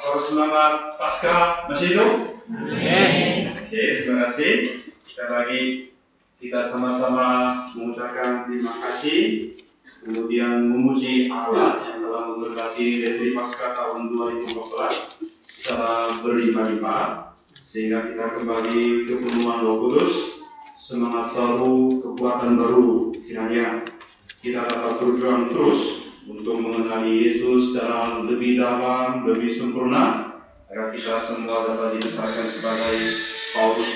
Salam semangat Paskah masih hidup? Amin. Oke, terima kasih. Sekali lagi kita sama-sama mengucapkan terima kasih, kemudian memuji Allah yang telah memberkati retreat Paskah tahun 2014 secara berlimpah-limpah, sehingga kita kembali ke penuhan Roh Kudus, semangat baru, kekuatan baru. Kiranya kita dapat berjuang terus untuk mengenali Yesus secara lebih dalam, lebih sempurna, agar kita semua dapat dibesarkan sebagai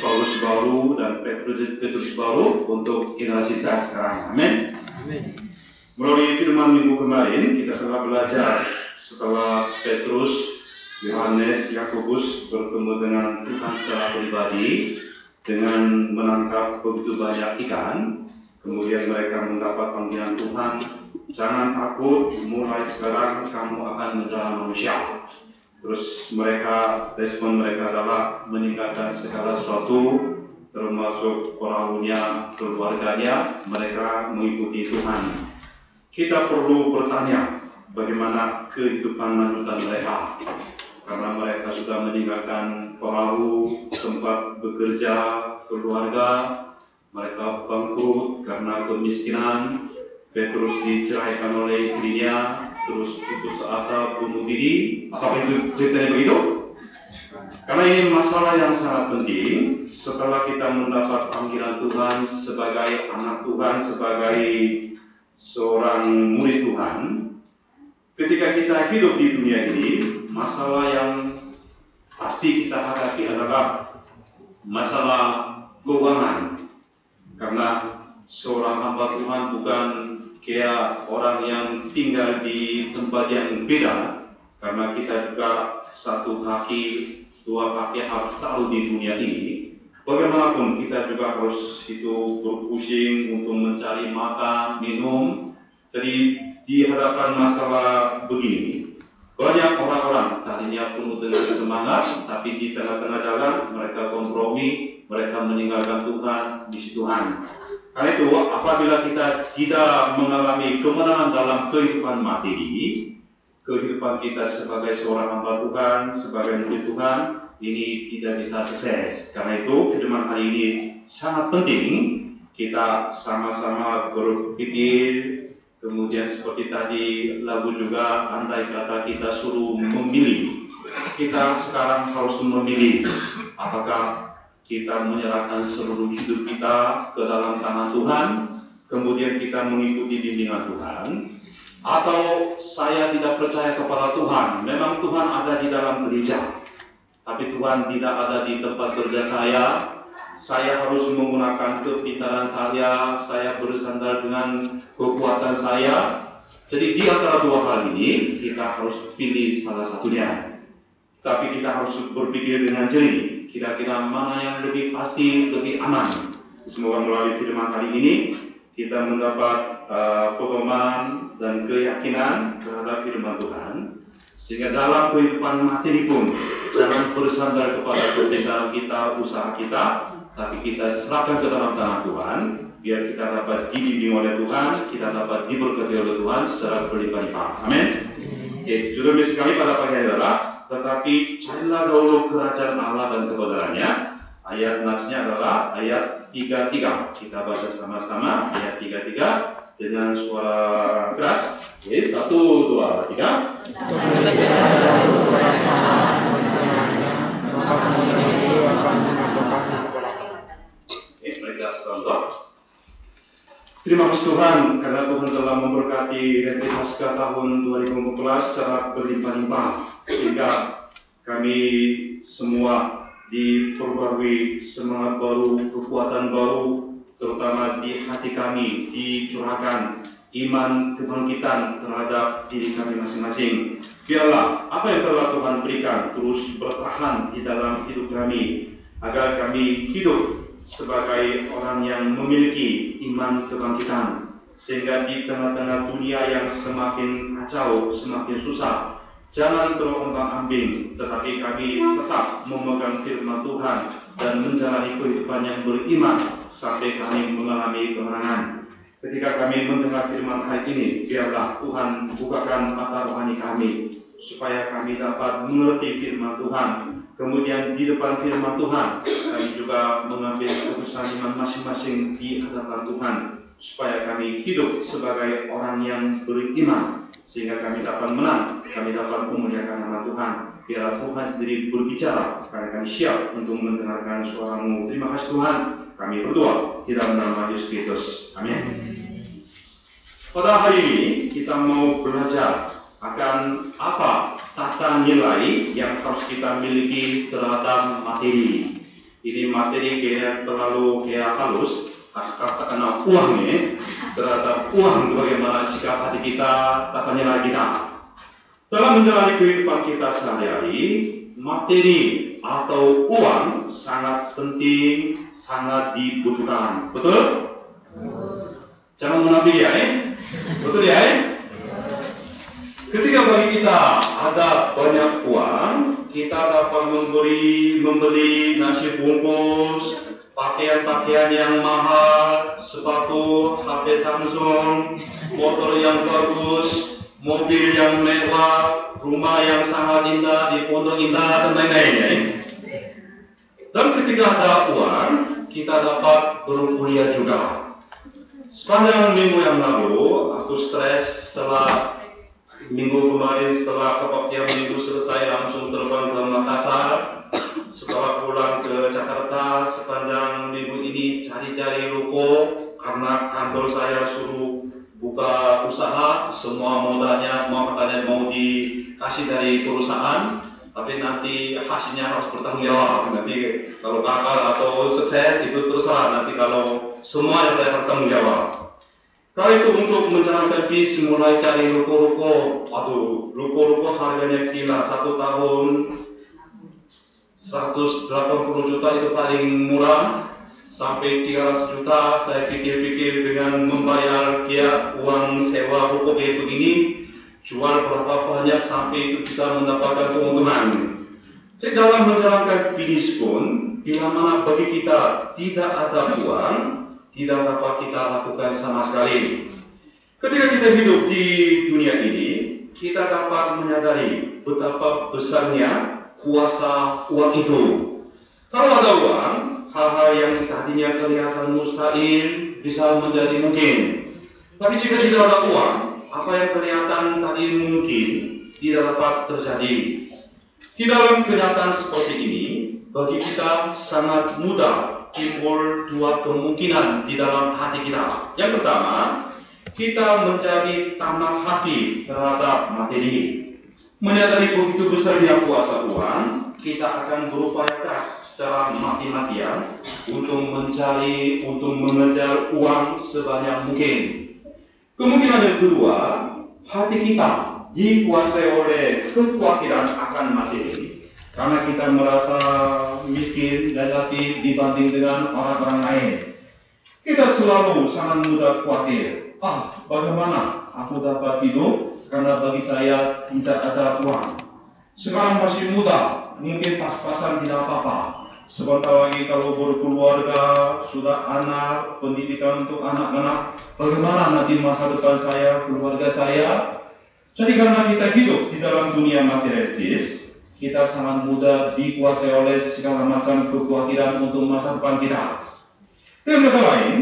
Paulus baru dan Petrus baru untuk generasi saat sekarang. Amin. Melalui firman minggu kemarin kita telah belajar setelah Petrus, Yohanes, Yakobus bertemu dengan Tuhan secara pribadi dengan menangkap begitu banyak ikan. Kemudian mereka mendapat panggilan Tuhan, jangan takut, mulai sekarang kamu akan menjadi manusia. Terus respon mereka adalah meninggalkan segala sesuatu, termasuk orangnya, keluarganya, mereka mengikuti Tuhan. Kita perlu bertanya, bagaimana kehidupan lanjutan mereka? Karena mereka sudah meninggalkan perahu, tempat bekerja, keluarga, mereka bangkrut karena kemiskinan. Petrus diceraikan oleh istrinya, terus putus asa bunuh diri. Apakah itu ceritanya begitu? Karena ini masalah yang sangat penting. Setelah kita mendapat panggilan Tuhan sebagai anak Tuhan, sebagai seorang murid Tuhan, ketika kita hidup di dunia ini, masalah yang pasti kita hadapi adalah masalah keuangan. Karena seorang hamba Tuhan bukan kayak orang yang tinggal di tempat yang beda, karena kita juga satu kaki, dua kaki harus taruh di dunia ini. Bagaimanapun kita juga harus berpusing untuk mencari makan, minum. Jadi di hadapan masalah begini, banyak orang-orang tadinya penuh dengan semangat, tapi di tengah-tengah jalan mereka kompromi, mereka meninggalkan Tuhan, misi Tuhan. Karena itu, apabila kita tidak mengalami kemenangan dalam kehidupan materi, kehidupan kita sebagai seorang hamba Tuhan, sebagai murid Tuhan, ini tidak bisa sukses. Karena itu, firman hari ini sangat penting. Kita sama-sama berpikir, kemudian seperti tadi lagu juga, andai kata kita suruh memilih, kita sekarang harus memilih apakah kita menyerahkan seluruh hidup kita ke dalam tangan Tuhan, kemudian kita mengikuti bimbingan Tuhan, atau saya tidak percaya kepada Tuhan. Memang Tuhan ada di dalam gereja, tapi Tuhan tidak ada di tempat kerja saya. Saya harus menggunakan kepintaran saya bersandar dengan kekuatan saya. Jadi di antara dua hal ini, kita harus pilih salah satunya. Tapi kita harus berpikir dengan jernih, kira-kira mana yang lebih pasti, lebih aman. Semoga melalui firman hari ini, kita mendapat pedoman dan keyakinan terhadap firman Tuhan, sehingga dalam kehidupan materi pun jangan bersandar kepada kepintaran kita, usaha kita, tapi kita serahkan ke dalam tangan Tuhan, biar kita dapat dibimbing oleh Tuhan, kita dapat diberkati oleh Tuhan secara berlimpah-limpah. Amin. Oke, sudah sekali pada pagi hari adalah, tetapi carilah dahulu kerajaan Allah dan kebenarannya. Ayat nasnya adalah ayat 33. Kita baca sama-sama ayat 33 dengan suara keras. Oke, 1, 2, 3. Terima kasih Tuhan, karena Tuhan telah memberkati retreat Paskah tahun 2014 secara berlimpah-limpah, sehingga kami semua diperbarui semangat baru, kekuatan baru, terutama di hati kami dicurahkan iman kebangkitan terhadap diri kami masing-masing. Biarlah apa yang telah Tuhan berikan terus bertahan di dalam hidup kami, agar kami hidup sebagai orang yang memiliki iman kebangkitan, sehingga di tengah-tengah dunia yang semakin kacau, semakin susah, jangan terombang-ambing, tetapi kami tetap memegang firman Tuhan dan menjalani kehidupan yang beriman sampai kami mengalami kemenangan. Ketika kami mendengar firman hari ini, biarlah Tuhan bukakan mata rohani kami, supaya kami dapat mengerti firman Tuhan. Kemudian di depan firman Tuhan, kami juga mengambil keputusan iman masing-masing di hadapan Tuhan, supaya kami hidup sebagai orang yang beriman, sehingga kami dapat menang, kami dapat memuliakan nama Tuhan. Biarlah Tuhan sendiri berbicara, karena kami siap untuk mendengarkan suara-Mu. Terima kasih Tuhan. Kami berdoa di dalam nama Yesus Kristus. Amin. Pada hari ini kita mau belajar akan apa tata nilai yang harus kita miliki terhadap materi. Ini materi kayak terlalu halus, kata uang nih, terhadap uang bagaimana sikap hati kita, tata nilai kita. Dalam menjalani kehidupan kita sehari-hari, materi atau uang sangat penting, sangat dibutuhkan. Betul? Jangan munafik ya, betul ya? Ketika bagi kita ada banyak uang, kita dapat membeli nasi bungkus, pakaian-pakaian yang mahal, sepatu, HP Samsung, motor yang bagus, mobil yang mewah, rumah yang sangat indah di pondok indah dan lain-lain. Dan ketika ada uang, kita dapat berkuliah juga. Sepanjang minggu yang lalu, aku stres setelah minggu kemarin, setelah kebaktian minggu selesai langsung terbang ke Makassar. Setelah pulang ke Jakarta, sepanjang minggu ini cari-cari ruko karena kantor saya suruh buka usaha. Semua modalnya, katanya mau dikasih dari perusahaan, tapi nanti hasilnya harus bertanggung jawab. Nanti kalau gagal atau sukses itu terserah. Nanti kalau semua yang saya bertanggung jawab. Kalau itu untuk menjalankan bis, mulai cari ruko-ruko. Waduh, ruko-ruko harganya gila. 1 tahun 180 juta itu paling murah. Sampai 300 juta saya pikir-pikir dengan membayar uang sewa ruko kayak begini, jual berapa banyak sampai itu bisa mendapatkan keuntungan. Jadi dalam menjalankan bisnis pun, bila mana bagi kita tidak ada uang, tidak dapat kita lakukan sama sekali. Ketika kita hidup di dunia ini, kita dapat menyadari betapa besarnya kuasa uang itu. Kalau ada uang, hal-hal yang tadinya kelihatan mustahil bisa menjadi mungkin. Tapi jika tidak ada uang, apa yang kelihatan tadi mungkin tidak dapat terjadi. Di dalam kenyataan seperti ini, bagi kita sangat mudah timbul 2 kemungkinan di dalam hati kita. Yang pertama, kita menjadi tanah hati terhadap materi. Menyadari begitu besarnya kuasa uang, kita akan berupaya keras secara mati-matian untuk mencari, untuk mengejar uang sebanyak mungkin. Kemungkinan yang kedua, hati kita dikuasai oleh kekhawatiran akan materi, karena kita merasa miskin dan hati dibanding dengan orang-orang lain. Kita selalu sangat mudah khawatir. Bagaimana aku dapat hidup karena bagi saya tidak ada uang. Sekarang masih muda, mungkin pas-pasan tidak apa-apa. Sebentar lagi kalau berkeluarga, sudah anak, pendidikan untuk anak-anak, bagaimana nanti masa depan saya, keluarga saya. Jadi karena kita hidup di dalam dunia materialistis, kita sangat mudah dikuasai oleh segala macam kekhawatiran untuk masa depan kita. Dengan kata lain,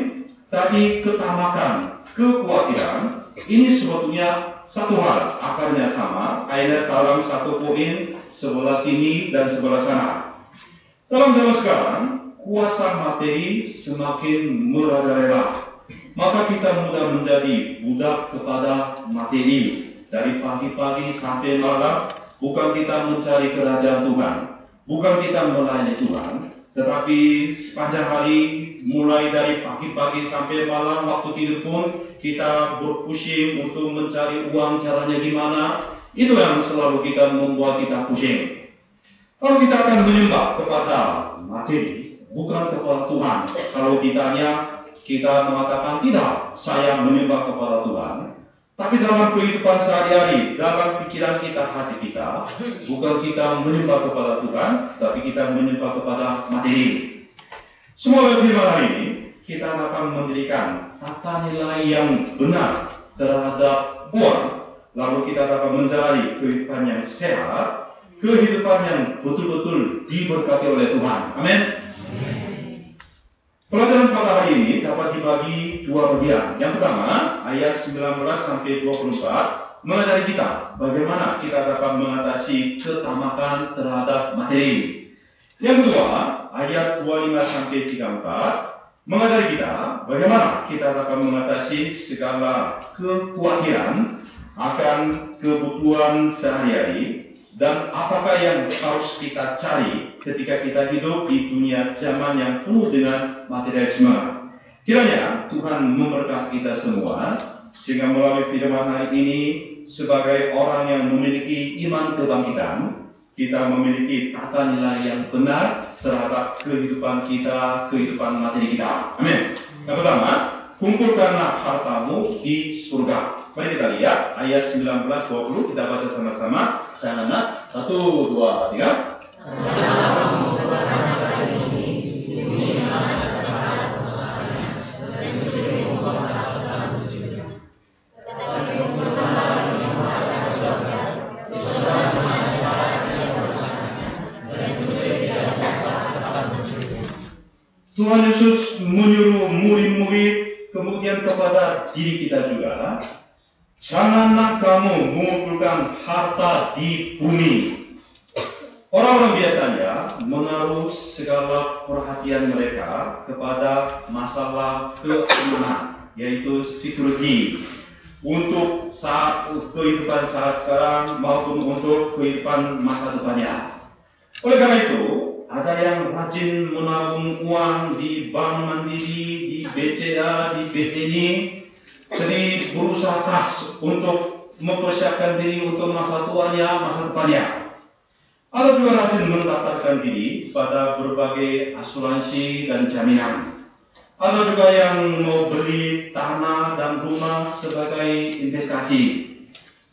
tadi ketamakan, kekhawatiran, ini sebetulnya satu hal, akarnya sama, ada dalam satu poin, sebelah sini dan sebelah sana. Dalam zaman sekarang, kuasa materi semakin merajalela, maka kita mudah menjadi budak kepada materi. Dari pagi-pagi sampai malam, bukan kita mencari kerajaan Tuhan, bukan kita melayani Tuhan, tetapi sepanjang hari, mulai dari pagi-pagi sampai malam, waktu tidur pun, kita berpusing untuk mencari uang, caranya gimana. Itu yang selalu kita membuat kita pusing. Kalau kita akan menyembah kepada materi, bukan kepada Tuhan. Kalau ditanya, kita mengatakan tidak, saya menyembah kepada Tuhan. Tapi dalam kehidupan sehari-hari, dalam pikiran kita, hati kita, bukan kita menyembah kepada Tuhan, tapi kita menyembah kepada materi. Semua firman hari ini, kita akan mendirikan tata nilai yang benar terhadap uang, lalu kita dapat menjalani kehidupan yang sehat, kehidupan yang betul-betul diberkati oleh Tuhan. Amin. Pelajaran pada hari ini dapat dibagi dua bagian. Yang pertama, ayat 19 sampai 24 mengajari kita bagaimana kita dapat mengatasi ketamakan terhadap materi. Yang kedua, ayat 25 sampai 34 mengajari kita bagaimana kita dapat mengatasi segala kekhawatiran akan kebutuhan sehari-hari dan apakah yang harus kita cari ketika kita hidup di dunia zaman yang penuh dengan materialisme. Kiranya Tuhan memberkati kita semua sehingga melalui firman hari ini sebagai orang yang memiliki iman kebangkitan, kita memiliki tata nilai yang benar terhadap kehidupan kita, kehidupan materi kita. Amin. Yang pertama, kumpulkanlah hartamu di surga. Mari kita lihat ayat 19-20, kita baca sama-sama. Jangan 1, 2, 3. Tuhan Yesus menyuruh murid-murid kemudian kepada diri kita juga, janganlah kamu mengumpulkan harta di bumi. Orang-orang biasanya menaruh segala perhatian mereka kepada masalah keamanan, yaitu security, untuk kehidupan saat sekarang maupun untuk kehidupan masa depannya. Oleh karena itu, ada yang rajin menabung uang di bank mandiri, di BCA, di BTNI, jadi berusaha keras untuk mempersiapkan diri untuk masa tuanya, masa depannya. Ada juga rajin mendaftarkan diri pada berbagai asuransi dan jaminan. Ada juga yang mau beli tanah dan rumah sebagai investasi.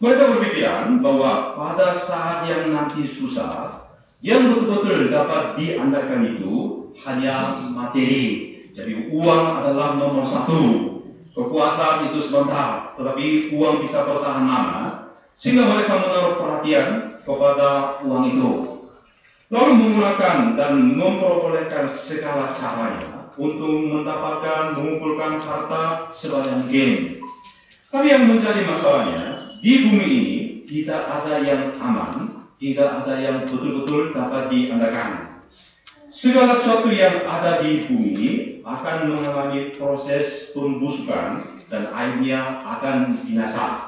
Mereka berpikiran bahwa pada saat yang nanti susah, yang betul-betul dapat diandalkan itu hanya materi. Jadi uang adalah nomor satu. Kekuasaan itu sebentar, tetapi uang bisa bertahan lama, sehingga mereka menaruh perhatian kepada uang itu, lalu menggunakan dan memperolehkan segala caranya untuk mendapatkan, mengumpulkan harta sebanyak mungkin. Tapi yang menjadi masalahnya, di bumi ini tidak ada yang aman, tidak ada yang betul-betul dapat diandalkan. Segala sesuatu yang ada di bumi akan mengalami proses pembusukan dan akhirnya akan binasa.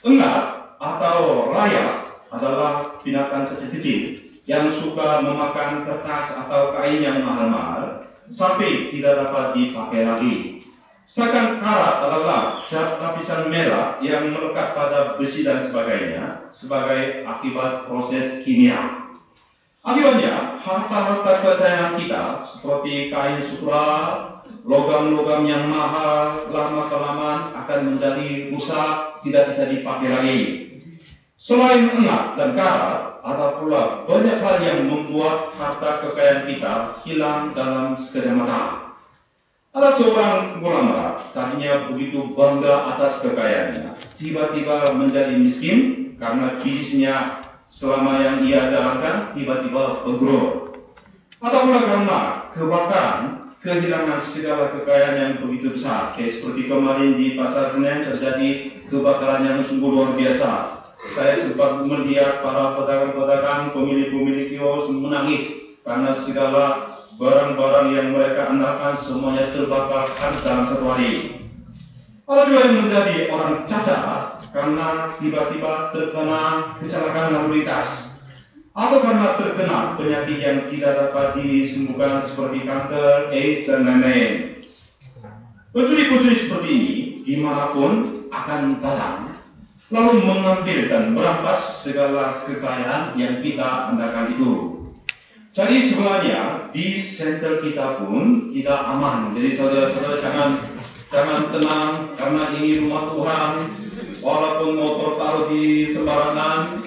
Engat atau layak adalah binatang kecil-kecil yang suka memakan kertas atau kain yang mahal-mahal sampai tidak dapat dipakai lagi. Sedangkan karat adalah zat lapisan merah yang melekat pada besi dan sebagainya sebagai akibat proses kimia. Akibatnya, harta-harta kesayangan kita seperti kain sutra, logam-logam yang mahal lama-kelamaan akan menjadi rusak, tidak bisa dipakai lagi. Selain emas dan karat, ada pula banyak hal yang membuat harta kekayaan kita hilang dalam sekejap mata. Ada seorang ulama, tadinya begitu bangga atas kekayaannya, tiba-tiba menjadi miskin karena bisnisnya selama yang ia jalankan tiba-tiba bangkrut. Atau pula karena kebakaran, kehilangan segala kekayaan yang begitu besar. Seperti kemarin di Pasar Senen terjadi kebakaran yang sungguh luar biasa. Saya sempat melihat para pedagang-pedagang, pemilik-pemilik kios menangis karena segala barang-barang yang mereka andalkan semuanya terbakar habis dalam satu hari. Ada juga yang menjadi orang cacat karena tiba-tiba terkena kecelakaan lalu lintas, atau karena terkena penyakit yang tidak dapat disembuhkan seperti kanker, AIDS, dan lain-lain. Pencuri-pencuri seperti ini dimanapun akan datang, lalu mengambil dan merampas segala kekayaan yang kita andalkan itu. Jadi sebenarnya di center kita pun tidak aman. Jadi saudara-saudara jangan tenang karena ini rumah Tuhan. Walaupun motor taruh di sembarangan,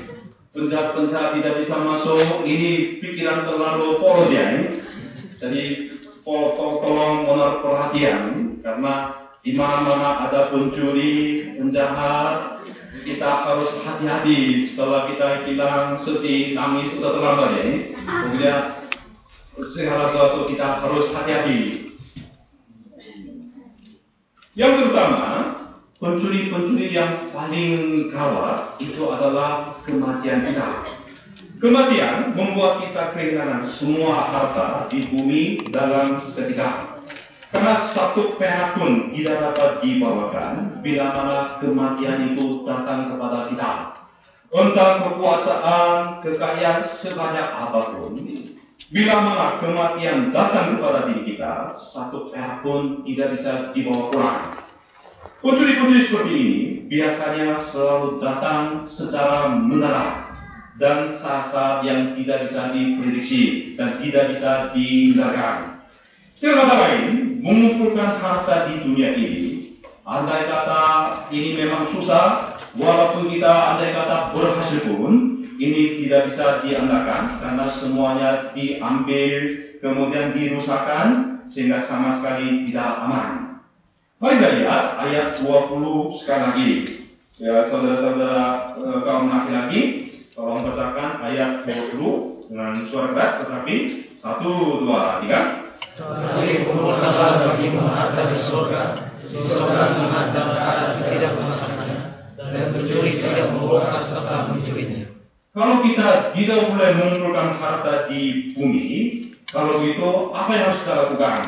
penjahat-penjahat tidak bisa masuk. Ini pikiran terlalu polos ya. Jadi tolong menaruh perhatian karena di mana-mana ada pencuri, penjahat, kita harus hati-hati setelah kita hilang sedih, nangis, sudah terlambat ya. Kemudian segala sesuatu kita harus hati-hati. Yang pertama, pencuri-pencuri yang paling gawat itu adalah kematian kita. Kematian membuat kita kehilangan semua harta di bumi dalam seketika. Karena satu perak pun tidak dapat dibawakan bila mana kematian itu datang kepada kita. Entah kekuasaan, kekayaan sebanyak apapun, bila mana kematian datang kepada diri kita, satu perak pun tidak bisa dibawa pulang. Pencuri-pencuri seperti ini biasanya selalu datang secara mendadak dan saat-saat yang tidak bisa diprediksi dan tidak bisa dihindarkan. Dengan kata lain, mengumpulkan harta di dunia ini, andai kata ini memang susah, walaupun kita andai kata berhasil pun, ini tidak bisa diandalkan karena semuanya diambil, kemudian dirusakkan, sehingga sama sekali tidak aman. Mari kita lihat ayat 20 sekali lagi. Ya, saudara-saudara kaum laki-laki, tolong bacakan ayat 20 dengan suara keras, tetapi 1, 2, 3. Tetapi kumpulkanlah bagimu harta di surga Tuhan dan harta tidak merusaknya, dan pencuri tidak membongkar serta mencurinya. Kalau kita tidak boleh mengumpulkan harta di bumi, kalau itu apa yang harus kita lakukan?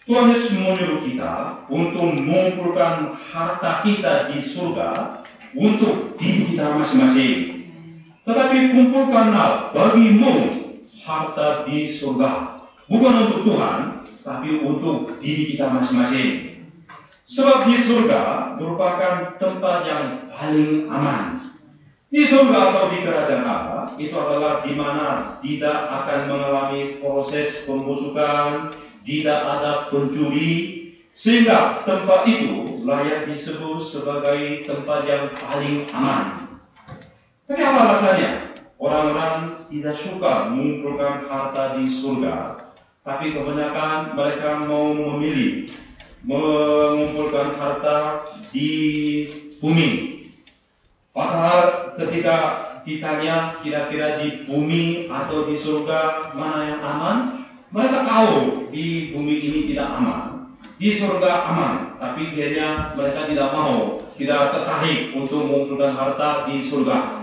Tuhan Yesus menyuruh kita untuk mengumpulkan harta kita di surga untuk diri kita masing-masing. Tetapi kumpulkanlah bagimu harta di surga. Bukan untuk Tuhan, tapi untuk diri kita masing-masing. Sebab di surga merupakan tempat yang paling aman. Di surga atau di kerajaan Allah, itu adalah di mana tidak akan mengalami proses pembusukan, tidak ada pencuri, sehingga tempat itu layak disebut sebagai tempat yang paling aman. Tapi apa alasannya? Orang-orang tidak suka mengumpulkan harta di surga. Tapi kebanyakan mereka mau memilih mengumpulkan harta di bumi. Padahal ketika ditanya kira-kira di bumi atau di surga mana yang aman, mereka tahu di bumi ini tidak aman, di surga aman. Tapi akhirnya mereka tidak mau, tidak tertarik untuk mengumpulkan harta di surga.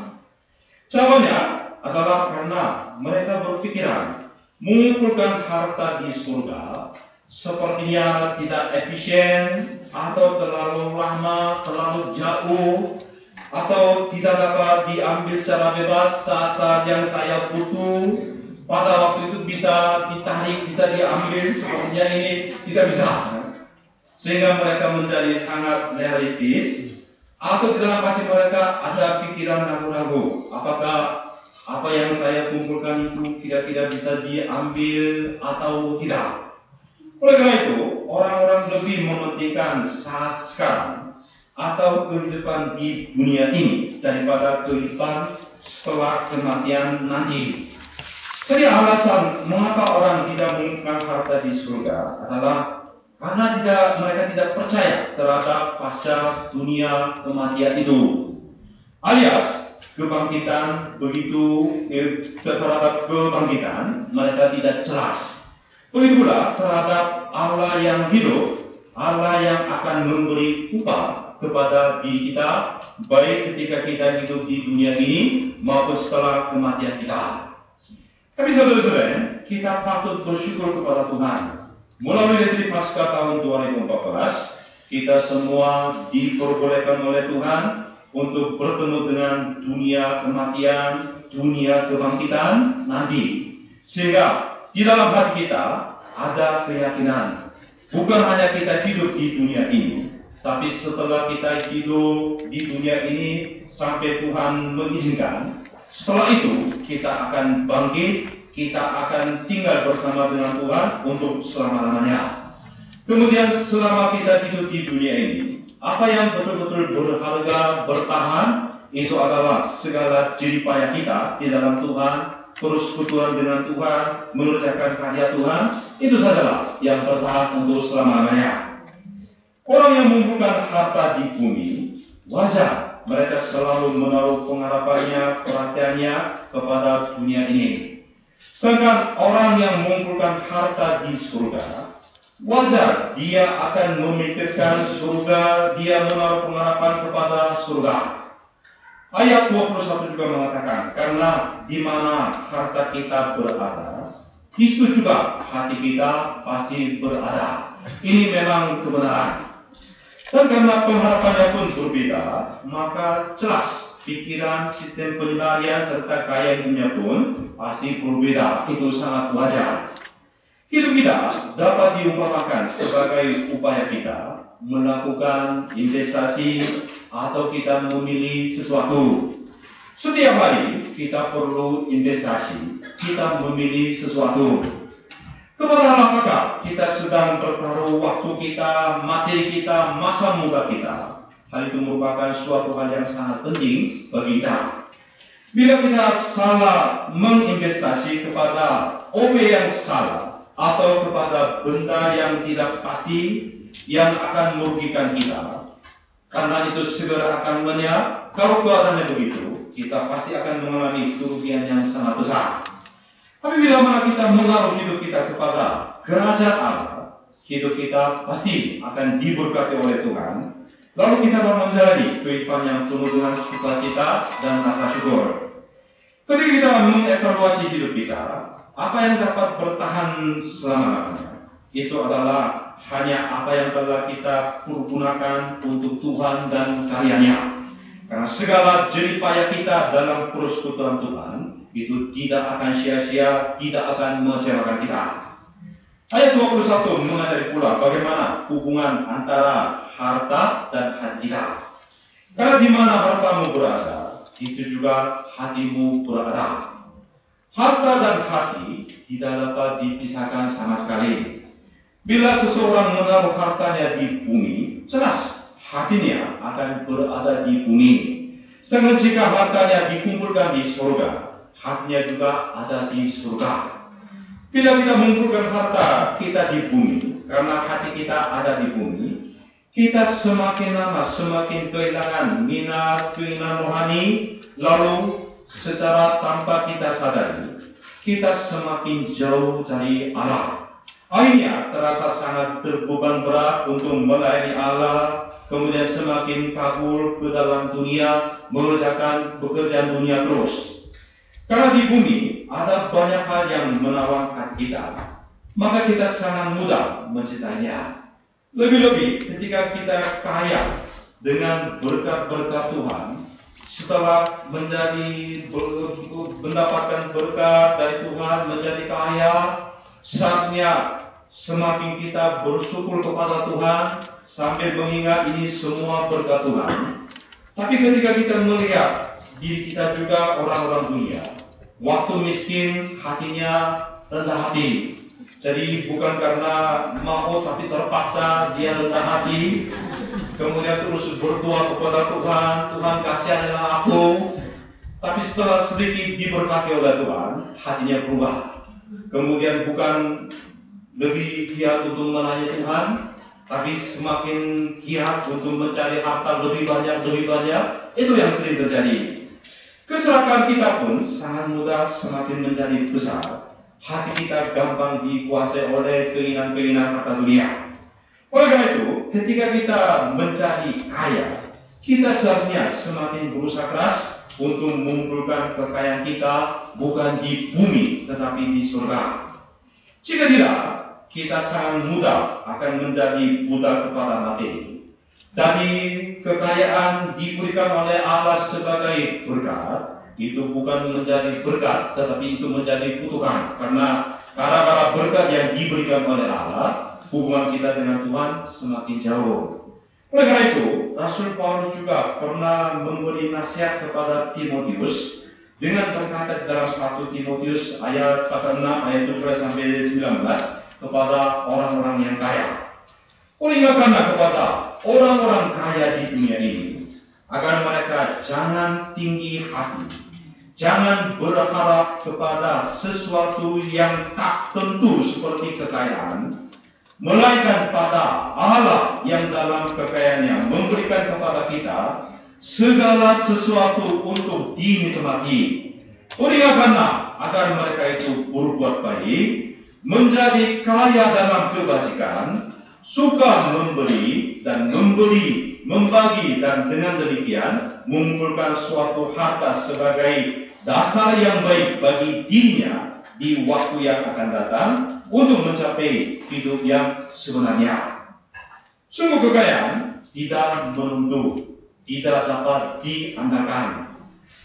Jawabannya adalah karena mereka berpikiran mengumpulkan harta di surga sepertinya tidak efisien atau terlalu lama, terlalu jauh, atau tidak dapat diambil secara bebas saat-saat yang saya butuh. Pada waktu itu bisa ditarik, bisa diambil, sepertinya ini tidak bisa. Sehingga mereka menjadi sangat realistis, atau di dalam hati mereka ada pikiran ragu-ragu, apakah apa yang saya kumpulkan itu kira-kira bisa diambil atau tidak. Oleh karena itu, orang-orang lebih mementingkan saat sekarang atau kehidupan di dunia ini daripada kehidupan setelah kematian nanti. Jadi alasan mengapa orang tidak mengumpulkan harta di surga adalah karena mereka tidak percaya terhadap pasca dunia kematian itu. Alias kebangkitan, begitu terhadap kebangkitan mereka tidak jelas. Begitu pula terhadap Allah yang hidup, Allah yang akan memberi upah kepada diri kita, baik ketika kita hidup di dunia ini maupun setelah kematian kita. Tapi saudara-saudara, kita patut bersyukur kepada Tuhan. Melalui Retreat Paskah tahun 2014, kita semua diperbolehkan oleh Tuhan untuk bertemu dengan dunia kematian, dunia kebangkitan nanti. Sehingga di dalam hati kita ada keyakinan, bukan hanya kita hidup di dunia ini, tapi setelah kita hidup di dunia ini sampai Tuhan mengizinkan, setelah itu kita akan bangkit, kita akan tinggal bersama dengan Tuhan untuk selama-lamanya. Kemudian selama kita hidup di dunia ini, apa yang betul-betul berharga, bertahan, itu adalah segala jerih payah kita di dalam Tuhan, persekutuan dengan Tuhan, mengerjakan karya Tuhan, itu sajalah yang bertahan untuk selama-lamanya. Orang yang mengumpulkan harta di bumi, wajar mereka selalu menaruh pengharapannya, perhatiannya kepada dunia ini. Sedangkan orang yang mengumpulkan harta di surga, wajar dia akan memikirkan surga, dia menaruh pengharapan kepada surga. Ayat 21 juga mengatakan, karena di mana harta kita berada, di situ juga hati kita pasti berada. Ini memang kebenaran. Dan karena pengharapannya pun berbeda, maka jelas pikiran, sistem penilaian, serta gaya hidupnya pun pasti berbeda. Itu sangat wajar. Hidup kita dapat diumpamakan sebagai upaya kita melakukan investasi atau kita memilih sesuatu. Setiap hari kita perlu investasi, kita memilih sesuatu. Kepada apakah kita sedang bertaruh waktu kita, materi kita, masa muda kita? Hal itu merupakan suatu hal yang sangat penting bagi kita. Bila kita salah menginvestasi kepada objek yang salah atau kepada benda yang tidak pasti yang akan merugikan kita, karena itu segera akan lenyap. Kalau keadaannya begitu, kita pasti akan mengalami kerugian yang sangat besar. Tapi bila mana kita menaruh hidup kita kepada kerajaan Allah, hidup kita pasti akan diberkati oleh Tuhan. Lalu kita akan menjalani kehidupan yang penuh dengan sukacita dan rasa syukur. Ketika kita mengevaluasi hidup kita, apa yang dapat bertahan selama-lamanya? Itu adalah hanya apa yang telah kita pergunakan untuk Tuhan dan karyanya. Karena segala jerih payah kita dalam persekutuan Tuhan itu tidak akan sia-sia, tidak akan mengecewakan kita. Ayat 21 mengajari pula bagaimana hubungan antara harta dan hati kita. Karena di mana hartamu berada, itu juga hatimu berada. Harta dan hati tidak dapat dipisahkan sama sekali. Bila seseorang menaruh hartanya di bumi, jelas hatinya akan berada di bumi. Sedangkan jika hartanya dikumpulkan di surga, hatinya juga ada di surga. Bila kita mengumpulkan harta kita di bumi, karena hati kita ada di bumi, kita semakin lama semakin kehilangan minat, keinginan rohani, lalu secara tanpa kita sadari, kita semakin jauh dari Allah. Akhirnya terasa sangat berbeban berat untuk melayani Allah, kemudian semakin kabur ke dalam dunia, mengerjakan pekerjaan dunia terus. Karena di bumi ada banyak hal yang menawan hati kita, maka kita sangat mudah mencintainya. Lebih-lebih ketika kita kaya dengan berkat-berkat Tuhan, setelah mendapatkan berkat dari Tuhan, menjadi kaya, saatnya semakin kita bersyukur kepada Tuhan sambil mengingat ini semua berkat Tuhan. Tapi ketika kita melihat diri kita juga orang-orang dunia, waktu miskin hatinya rendah hati. Jadi bukan karena mau tapi terpaksa dia rendah hati. Kemudian terus berdoa kepada Tuhan, Tuhan kasihanlah aku. Tapi setelah sedikit diberkati oleh Tuhan, hatinya berubah. Kemudian bukan lebih giat untuk melayani Tuhan, tapi semakin giat untuk mencari harta lebih banyak. Itu yang sering terjadi. Keserakahan kita pun sangat mudah semakin menjadi besar. Hati kita gampang dikuasai oleh keinginan-keinginan harta dunia. Oleh karena itu, ketika kita menjadi kaya, kita seharusnya semakin berusaha keras untuk mengumpulkan kekayaan kita bukan di bumi, tetapi di surga. Jika tidak, kita sangat mudah akan menjadi buta kepada materi. Dari kekayaan diberikan oleh Allah sebagai berkat, itu bukan menjadi berkat, tetapi itu menjadi kutukan. Karena gara-gara berkat yang diberikan oleh Allah, hubungan kita dengan Tuhan semakin jauh. Oleh karena itu, Rasul Paulus juga pernah memberi nasihat kepada Timotius dengan berkata dalam 1 Timotius ayat pasal 6 ayat 17 sampai 19 kepada orang-orang yang kaya. Ingatkanlah kepada orang-orang kaya di dunia ini agar mereka jangan tinggi hati, jangan berharap kepada sesuatu yang tak tentu seperti kekayaan, melainkan pada Allah yang dalam kekayaannya memberikan kepada kita segala sesuatu untuk dinikmati. Oleh karena agar mereka itu berbuat baik, menjadi kaya dalam kebajikan, suka memberi dan membagi, dan dengan demikian mengumpulkan suatu harta sebagai dasar yang baik bagi dirinya di waktu yang akan datang untuk mencapai hidup yang sebenarnya. Sungguh kekayaan tidak menentu, tidak dapat diandalkan.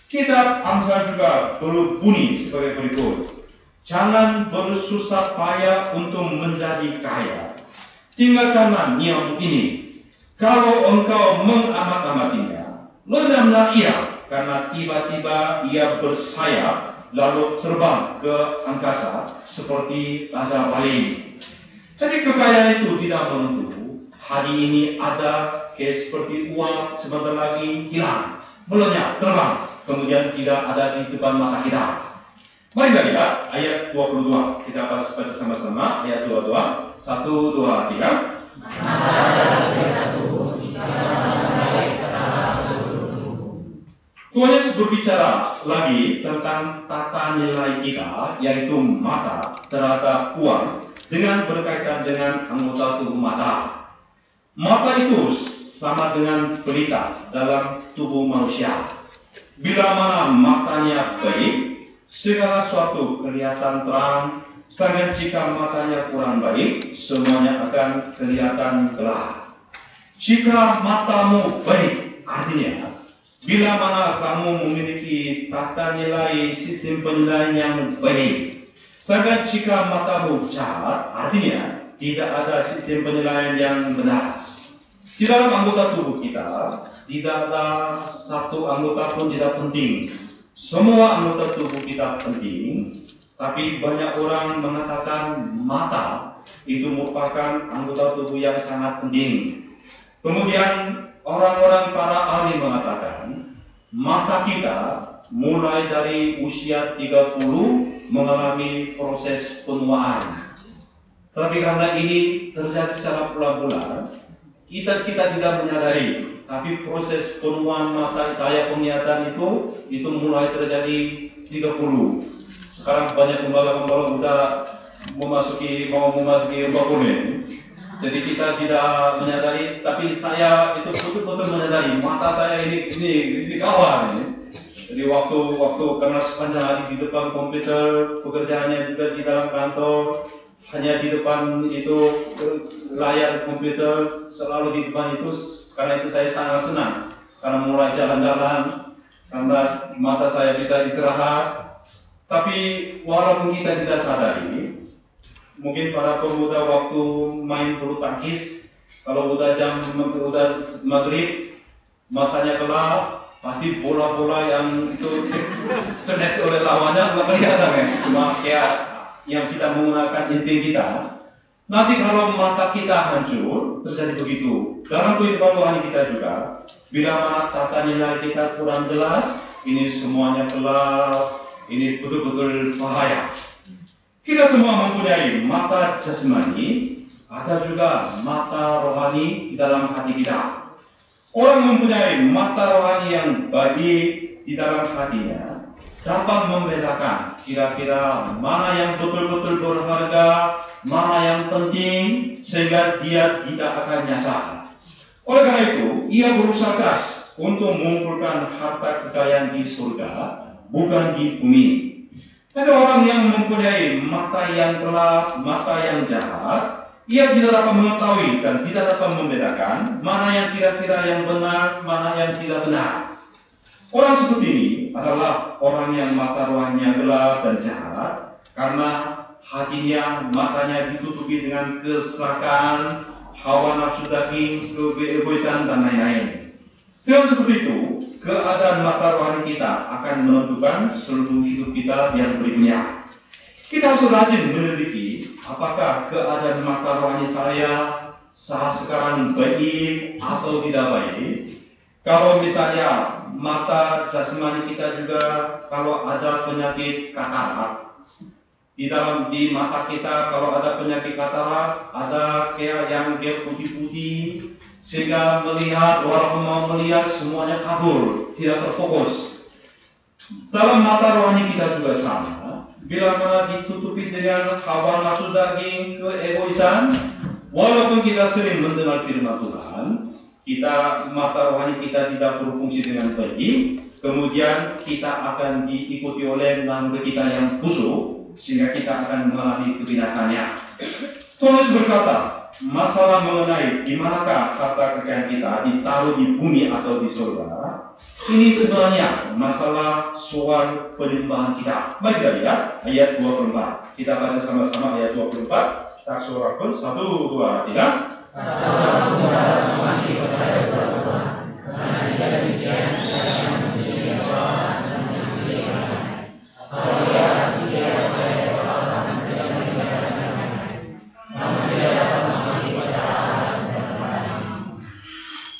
Kitab Amsal juga berbunyi sebagai berikut. Jangan bersusah payah untuk menjadi kaya. Tinggalkanlah niat ini. Kalau engkau mengamat-amatinya, lenyaplah ia, karena tiba-tiba ia bersayap lalu terbang ke angkasa seperti raja baling. Jadi kekayaan itu tidak menentu. Hari ini ada seperti uang, sebentar lagi hilang, melenyap, terbang, kemudian tidak ada di depan mata kita. Mari kita lihat ayat 22. Kita baca sama-sama ayat 22. 1, 2, 3. Tuhan Yesus berbicara lagi tentang tata nilai kita, yaitu mata terhadap uang, dengan berkaitan dengan anggota tubuh mata. Mata itu sama dengan pelita dalam tubuh manusia. Bila mana matanya baik, segala sesuatu kelihatan terang. Sedangkan jika matanya kurang baik, semuanya akan kelihatan gelap. Jika matamu baik, artinya bila mana kamu memiliki tata nilai sistem penilaian yang baik. Sedangkan jika matamu jahat, artinya tidak ada sistem penilaian yang benar. Di dalam anggota tubuh kita, tidak ada satu anggota pun tidak penting. Semua anggota tubuh kita penting, tapi banyak orang mengatakan mata itu merupakan anggota tubuh yang sangat penting. Kemudian orang-orang para ahli mengatakan mata kita mulai dari usia 30 mengalami proses penuaan. Tapi karena ini terjadi secara bulan-bulan, kita tidak menyadari. Tapi proses penuaan mata daya penglihatan itu mulai terjadi 30. Sekarang banyak pembalap-pembalap sudah mau memasuki 40. Jadi kita tidak menyadari, tapi saya itu betul-betul menyadari mata saya ini kawan. Jadi waktu karena sepanjang hari di depan komputer, pekerjaannya juga di dalam kantor, hanya di depan itu layar komputer, selalu di depan itu. Karena itu saya sangat senang. Sekarang mulai jalan-jalan karena mata saya bisa istirahat. Tapi walaupun kita tidak sadari, mungkin para pemuda waktu main bulu tangkis, kalau udah maghrib, matanya gelap, pasti bola-bola yang itu cenes oleh lawannya nggak kelihatan ya. Cuma kayak yang kita menggunakan insting kita. Nanti kalau mata kita hancur, terjadi begitu. Dalam kehidupan rohani kita juga, bila mana tata nilai kita kurang jelas, ini semuanya gelap, ini betul-betul bahaya. Kita semua mempunyai mata jasmani, ada juga mata rohani di dalam hati kita. Orang mempunyai mata rohani yang baik di dalam hatinya, dapat membedakan kira-kira mana yang betul-betul berharga, mana yang penting, sehingga dia tidak akan nyasar. Oleh karena itu, ia berusaha keras untuk mengumpulkan harta kekayaan di surga, bukan di bumi. Ada orang yang mempunyai mata yang gelap, mata yang jahat, ia tidak dapat mengetahui dan tidak dapat membedakan mana yang kira-kira yang benar, mana yang tidak benar. Orang seperti ini adalah orang yang mata rohaninya gelap dan jahat, karena hatinya, matanya ditutupi dengan keselakaan, hawa nafsu daging, keegoisan, dan lain-lain. Dengan seperti itu, keadaan mata rohani kita akan menentukan seluruh hidup kita yang berikutnya. Kita harus rajin menyelidiki apakah keadaan mata rohani saya saat sekarang baik atau tidak baik. Kalau misalnya mata jasmani kita juga, kalau ada penyakit katarak, di mata kita kalau ada penyakit katarak, ada kayak yang dia putih-putih, sehingga melihat, walaupun mau melihat semuanya kabur, tidak terfokus. Dalam mata rohani kita juga sama. Bila mana ditutupi dengan hawa nafsu daging, keegoisan, walaupun kita sering mendengar firman Tuhan, mata rohani kita tidak berfungsi dengan baik, kemudian kita akan diikuti oleh naluri kita yang busuk, sehingga kita akan mengalami kebinasannya. Tuhan berkata, masalah mengenai di manakah harta kekayaan kita ditaruh di bumi atau di surga, ini sebenarnya masalah soal penyembahan kita. Mari kita lihat ayat 24. Kita baca sama-sama ayat 24. Tak suara pun 1, 2, 3.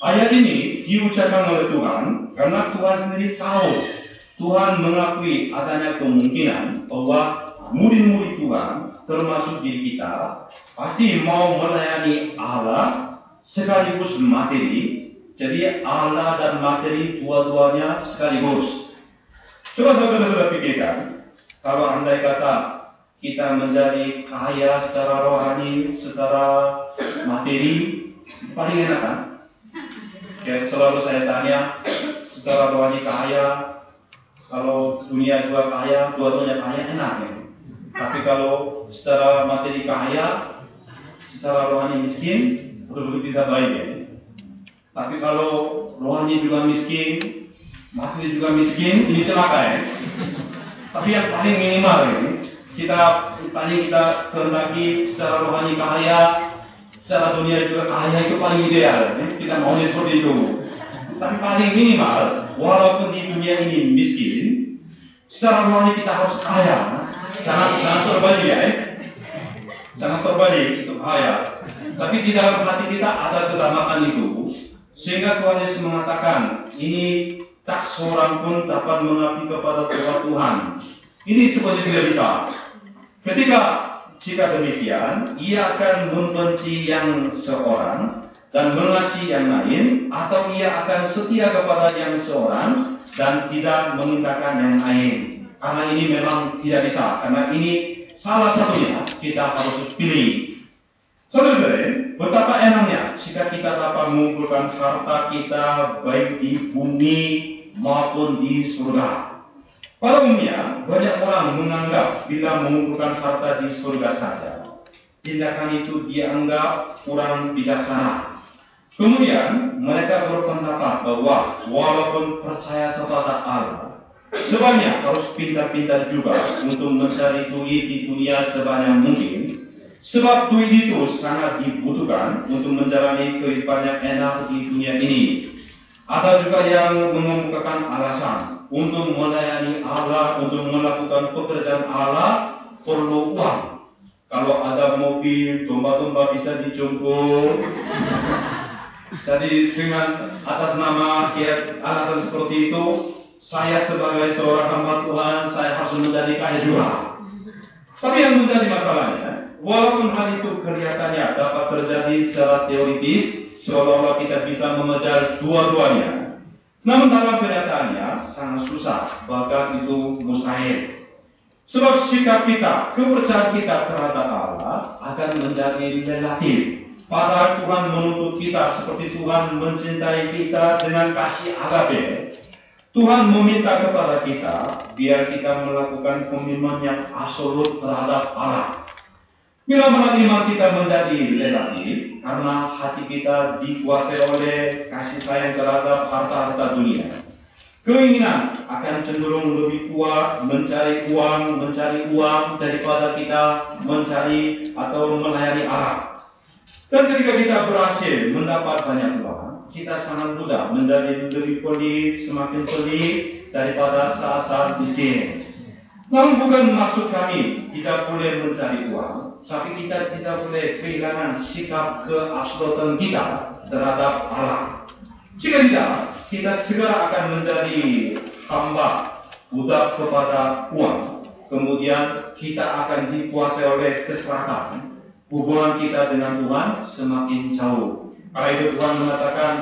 Ayat ini diucapkan oleh Tuhan karena Tuhan sendiri tahu, Tuhan mengakui adanya kemungkinan bahwa murid-murid Tuhan termasuk diri kita pasti mau melayani Allah sekaligus materi. Jadi Allah dan materi dua-duanya sekaligus. Coba saudara-saudara pikirkan, kalau andai kata kita menjadi kaya secara rohani, secara materi, paling enak kan? Ya, selalu saya tanya, secara rohani kaya, kalau dunia juga kaya, dua-duanya kaya, enak ya. Tapi kalau secara materi kaya, secara rohani miskin, betul-betul bisa baik ya. Tapi kalau rohani juga miskin, materi juga miskin, ini celaka ya. Tapi yang paling minimal ini, kita kehendaki secara rohani kaya, secara dunia juga kaya, itu paling ideal. Kita maunya seperti itu. Tapi paling minimal, walaupun di dunia ini miskin, secara rohani kita harus kaya. Jangan terbalik ya. Jangan terbalik, itu kaya. Tapi di dalam hati kita ada ketamakan itu. Sehingga Tuhan Yesus mengatakan, ini tak seorang pun dapat mengabdi kepada Tuhan. Ini sebenarnya tidak bisa. Jika demikian, ia akan membenci yang seorang dan mengasihi yang lain, atau ia akan setia kepada yang seorang dan tidak memintakan yang lain. Karena ini memang tidak bisa. Karena ini salah satunya kita harus pilih. Saudara-saudara, betapa enaknya jika kita dapat mengumpulkan harta kita baik di bumi maupun di surga. Pada umumnya, banyak orang menganggap bila mengumpulkan harta di surga saja, tindakan itu dianggap kurang bijaksana. Kemudian, mereka berpendapat bahwa walaupun percaya kepada Allah, sebanyak harus pintar-pintar juga untuk mencari duit di dunia sebanyak mungkin. Sebab duit itu sangat dibutuhkan untuk menjalani kehidupan yang enak di dunia ini. Ada juga yang mengemukakan alasan untuk melayani Allah, untuk melakukan pekerjaan Allah perlu uang. Kalau ada mobil, domba-domba bisa dijemput. Jadi dengan atas nama alasan seperti itu, saya sebagai seorang hamba Tuhan, saya harus menjadi kaya juga. Tapi yang menjadi masalahnya, walaupun hal itu kelihatannya dapat terjadi secara teoritis, seolah-olah kita bisa mengejar dua-duanya, namun dalam kenyataannya sangat susah, bahkan itu mustahil. Sebab sikap kita, kepercayaan kita terhadap Allah akan menjadi relatif. Padahal Tuhan menuntut kita seperti Tuhan mencintai kita dengan kasih agape. Tuhan meminta kepada kita biar kita melakukan komitmen yang absolut terhadap Allah. Bila mana iman kita menjadi relatif karena hati kita dikuasai oleh kasih sayang terhadap harta-harta dunia, keinginan akan cenderung lebih kuat mencari uang daripada kita mencari atau melayani Allah. Dan ketika kita berhasil mendapat banyak uang, kita sangat mudah menjadi lebih pelit, semakin pelit daripada saat-saat miskin. Namun bukan maksud kami tidak boleh mencari uang, tapi kita tidak boleh kehilangan sikap keabsolutan kita terhadap Allah. Jika tidak, kita segera akan menjadi hamba budak kepada uang. Kemudian kita akan dikuasai oleh keserakahan. Hubungan kita dengan Tuhan semakin jauh. Karena itu Tuhan mengatakan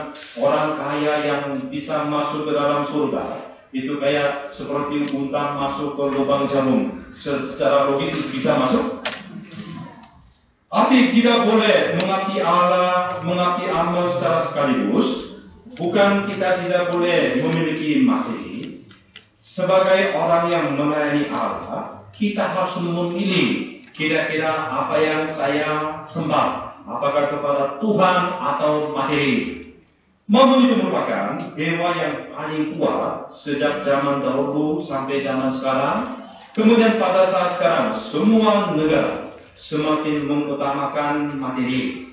orang kaya yang bisa masuk ke dalam surga itu kayak seperti unta masuk ke lubang jarum. Secara logis bisa masuk. Arti tidak boleh mengabdi Allah, mengabdi Allah secara sekaligus. Bukan kita tidak boleh memiliki materi. Sebagai orang yang melayani Allah, kita harus memilih kira-kira apa yang saya sembah. Apakah kepada Tuhan atau materi. Mammon itu merupakan dewa yang paling kuat sejak zaman dahulu sampai zaman sekarang. Kemudian pada saat sekarang, semua negara semakin mengutamakan materi.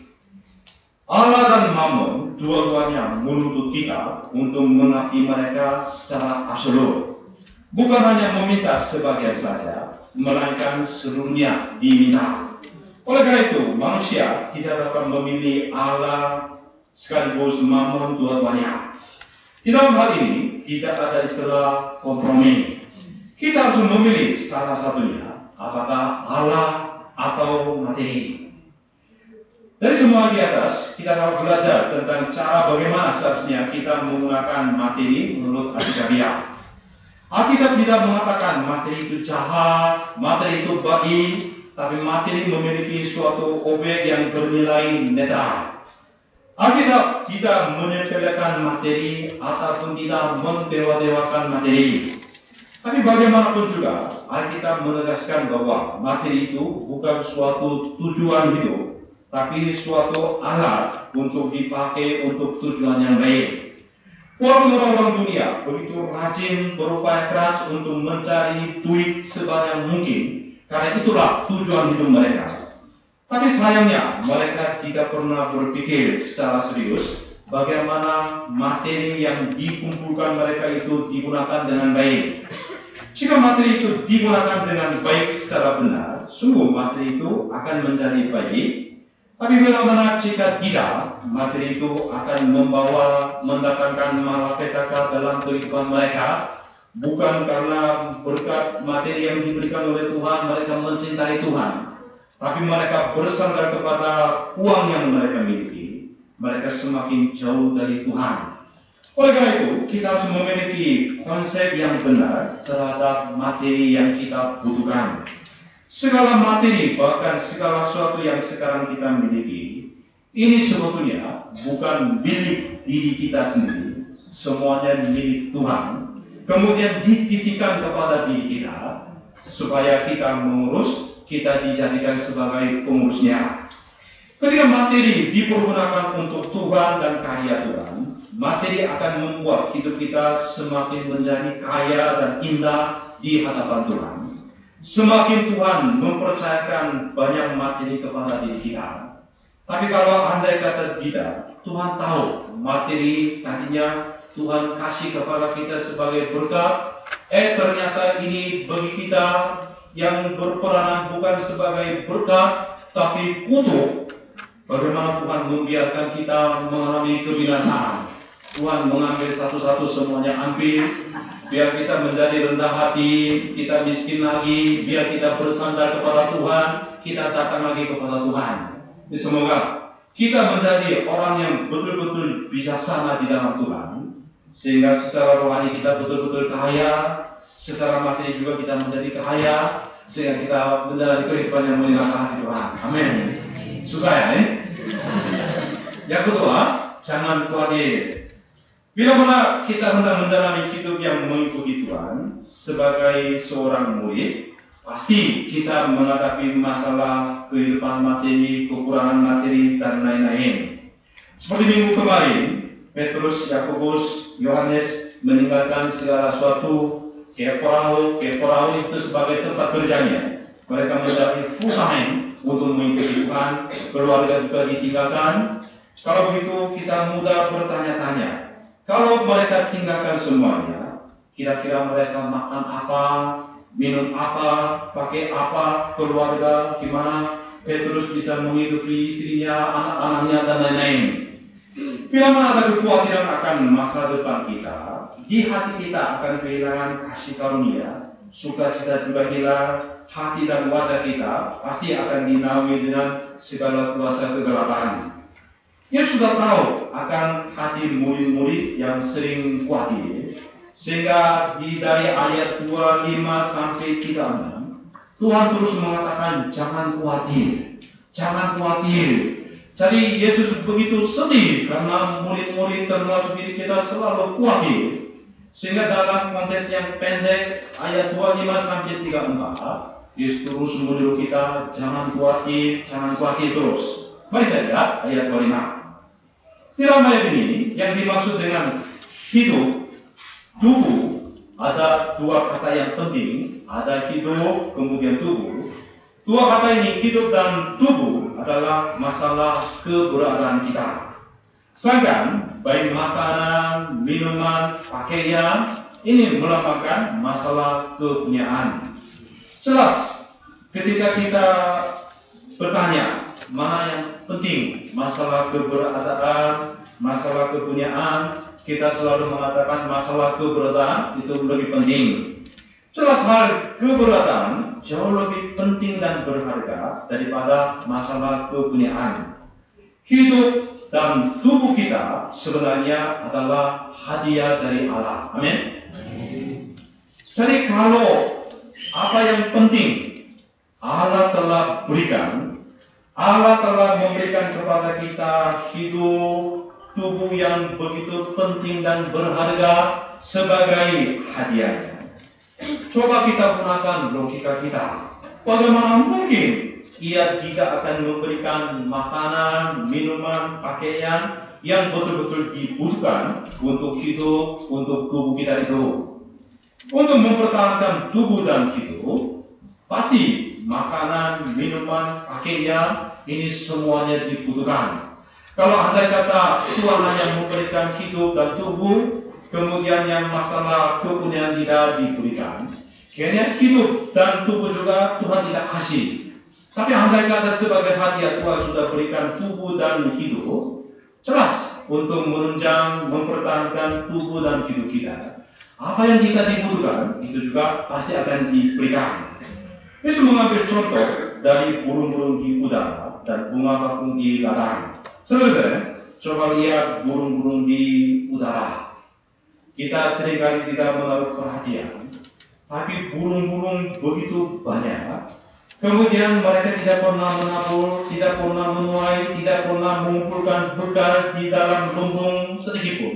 Allah dan Mammon dua-duanya menuntut kita untuk mengabdi mereka secara absolut. Bukan hanya meminta sebagian saja, melainkan seluruhnya diminta. Oleh karena itu, manusia tidak dapat memilih Allah sekaligus Mammon dua-duanya. Di dalam hal ini, tidak ada istilah kompromi. Kita harus memilih salah satunya, apakah Allah atau materi. Dari semua di atas, kita harus belajar tentang cara bagaimana seharusnya kita menggunakan materi menurut Alkitab. Alkitab tidak mengatakan materi itu jahat, materi itu baik, tapi materi memiliki suatu objek yang bernilai netral. Alkitab tidak menyepelekan materi ataupun tidak mendewa-dewakan materi. Tapi bagaimanapun juga, Alkitab menegaskan bahwa materi itu bukan suatu tujuan hidup, tapi suatu alat untuk dipakai untuk tujuan yang baik. Walaupun orang-orang dunia begitu rajin berupaya keras untuk mencari duit sebanyak mungkin, karena itulah tujuan hidup mereka. Tapi sayangnya mereka tidak pernah berpikir secara serius bagaimana materi yang dikumpulkan mereka itu digunakan dengan baik. Jika materi itu digunakan dengan baik secara benar, sungguh materi itu akan menjadi baik. Tapi bagaimana jika tidak, materi itu akan mendatangkan malapetaka dalam kehidupan mereka. Bukan karena berkat materi yang diberikan oleh Tuhan, mereka mencintai Tuhan. Tapi mereka bersandar kepada uang yang mereka miliki. Mereka semakin jauh dari Tuhan. Oleh karena itu, kita harus memiliki konsep yang benar terhadap materi yang kita butuhkan. Segala materi, bahkan segala sesuatu yang sekarang kita miliki, ini sebetulnya bukan milik diri kita sendiri. Semuanya milik Tuhan. Kemudian dititipkan kepada diri kita, supaya kita mengurus, kita dijadikan sebagai pengurusnya. Ketika materi dipergunakan untuk Tuhan dan karya Tuhan, materi akan membuat hidup kita semakin menjadi kaya dan indah di hadapan Tuhan. Semakin Tuhan mempercayakan banyak materi kepada diri kita. Tapi kalau andai kata tidak, Tuhan tahu materi tadinya Tuhan kasih kepada kita sebagai berkat. Ternyata ini bagi kita yang berperanan bukan sebagai berkat, tapi kutuk. Bagaimana Tuhan membiarkan kita mengalami kebinasaan. Tuhan mengambil satu-satu, semuanya ambil. Biar kita menjadi rendah hati, kita miskin lagi. Biar kita bersandar kepada Tuhan, kita datang lagi kepada Tuhan. Semoga kita menjadi orang yang betul-betul bijaksana di dalam Tuhan. Sehingga secara rohani kita betul-betul kaya. Secara materi juga kita menjadi kaya. Sehingga kita menjalani kehidupan yang menyenangkan hati Tuhan. Amin. Susah ya, nih? Yang kedua, jangan khawatir. Bila mana kita hendak menjalani hidup yang mengikuti Tuhan sebagai seorang murid, pasti kita menghadapi masalah kehidupan materi, kekurangan materi, dan lain-lain. Seperti minggu kemarin, Petrus, Yakobus, Yohanes meninggalkan segala sesuatu ke Perahu itu sebagai tempat kerjanya. Mereka menjadi full time untuk mengikuti Tuhan, keluarga juga ditinggalkan. Kalau begitu kita mudah bertanya-tanya, kalau mereka tinggalkan semuanya, kira-kira mereka makan apa, minum apa, pakai apa, keluarga gimana, Petrus bisa menghidupi istrinya, anak-anaknya, dan lain-lain. Bila mana ada kekhawatiran akan masa depan kita, di hati kita akan kehilangan kasih karunia, sukacita juga hilang, hati dan wajah kita pasti akan dinaungi dengan segala kuasa kegelapan. Ia sudah tahu akan hati murid-murid yang sering khawatir, sehingga dari ayat 25 sampai 36, Tuhan terus mengatakan jangan khawatir, jangan khawatir. Jadi Yesus begitu sedih karena murid-murid termasuk diri kita selalu khawatir, sehingga dalam konteks yang pendek ayat 25 sampai 34, Yesus terus menyuruh kita jangan khawatir terus. Mari kita lihat ayat 25. Di dalam ayat ini yang dimaksud dengan hidup, tubuh, ada dua kata yang penting, ada hidup kemudian tubuh. Dua kata ini, hidup dan tubuh, adalah masalah keberadaan kita. Sedangkan baik makanan, minuman, pakaian, ini melambangkan masalah kepunyaan. Jelas, ketika kita bertanya mana yang penting, masalah keberadaan, masalah kepunyaan, kita selalu mengatakan masalah keberadaan itu lebih penting. Jelas hal keberadaan jauh lebih penting dan berharga daripada masalah kepunyaan. Hidup dan tubuh kita sebenarnya adalah hadiah dari Allah. Amin. Jadi kalau apa yang penting Allah telah berikan, Allah telah memberikan kepada kita hidup, tubuh yang begitu penting dan berharga sebagai hadiah. Coba kita gunakan logika kita. Bagaimana mungkin ia tidak akan memberikan makanan, minuman, pakaian yang betul-betul dibutuhkan untuk hidup, untuk tubuh kita itu? Untuk mempertahankan tubuh dan hidup, pasti makanan, minuman, pakaian, ini semuanya dibutuhkan. Kalau andai kata Tuhan hanya memberikan hidup dan tubuh, kemudian yang masalah kepunyaan tidak diberikan, kayaknya hidup dan tubuh juga Tuhan tidak kasih. Tapi andai kata sebagai hadiah Tuhan sudah berikan tubuh dan hidup, jelas untuk menunjang, mempertahankan tubuh dan hidup kita. Apa yang kita dibutuhkan, itu juga pasti akan diberikan. Yesus mengambil contoh dari burung-burung di udara dan bunga bakung di ladang. Saudara, coba lihat burung-burung di udara. Kita seringkali tidak menaruh perhatian, tapi burung-burung begitu banyak. Kemudian mereka tidak pernah menabur, tidak pernah menuai, tidak pernah mengumpulkan bekal di dalam lumbung sedikit pun.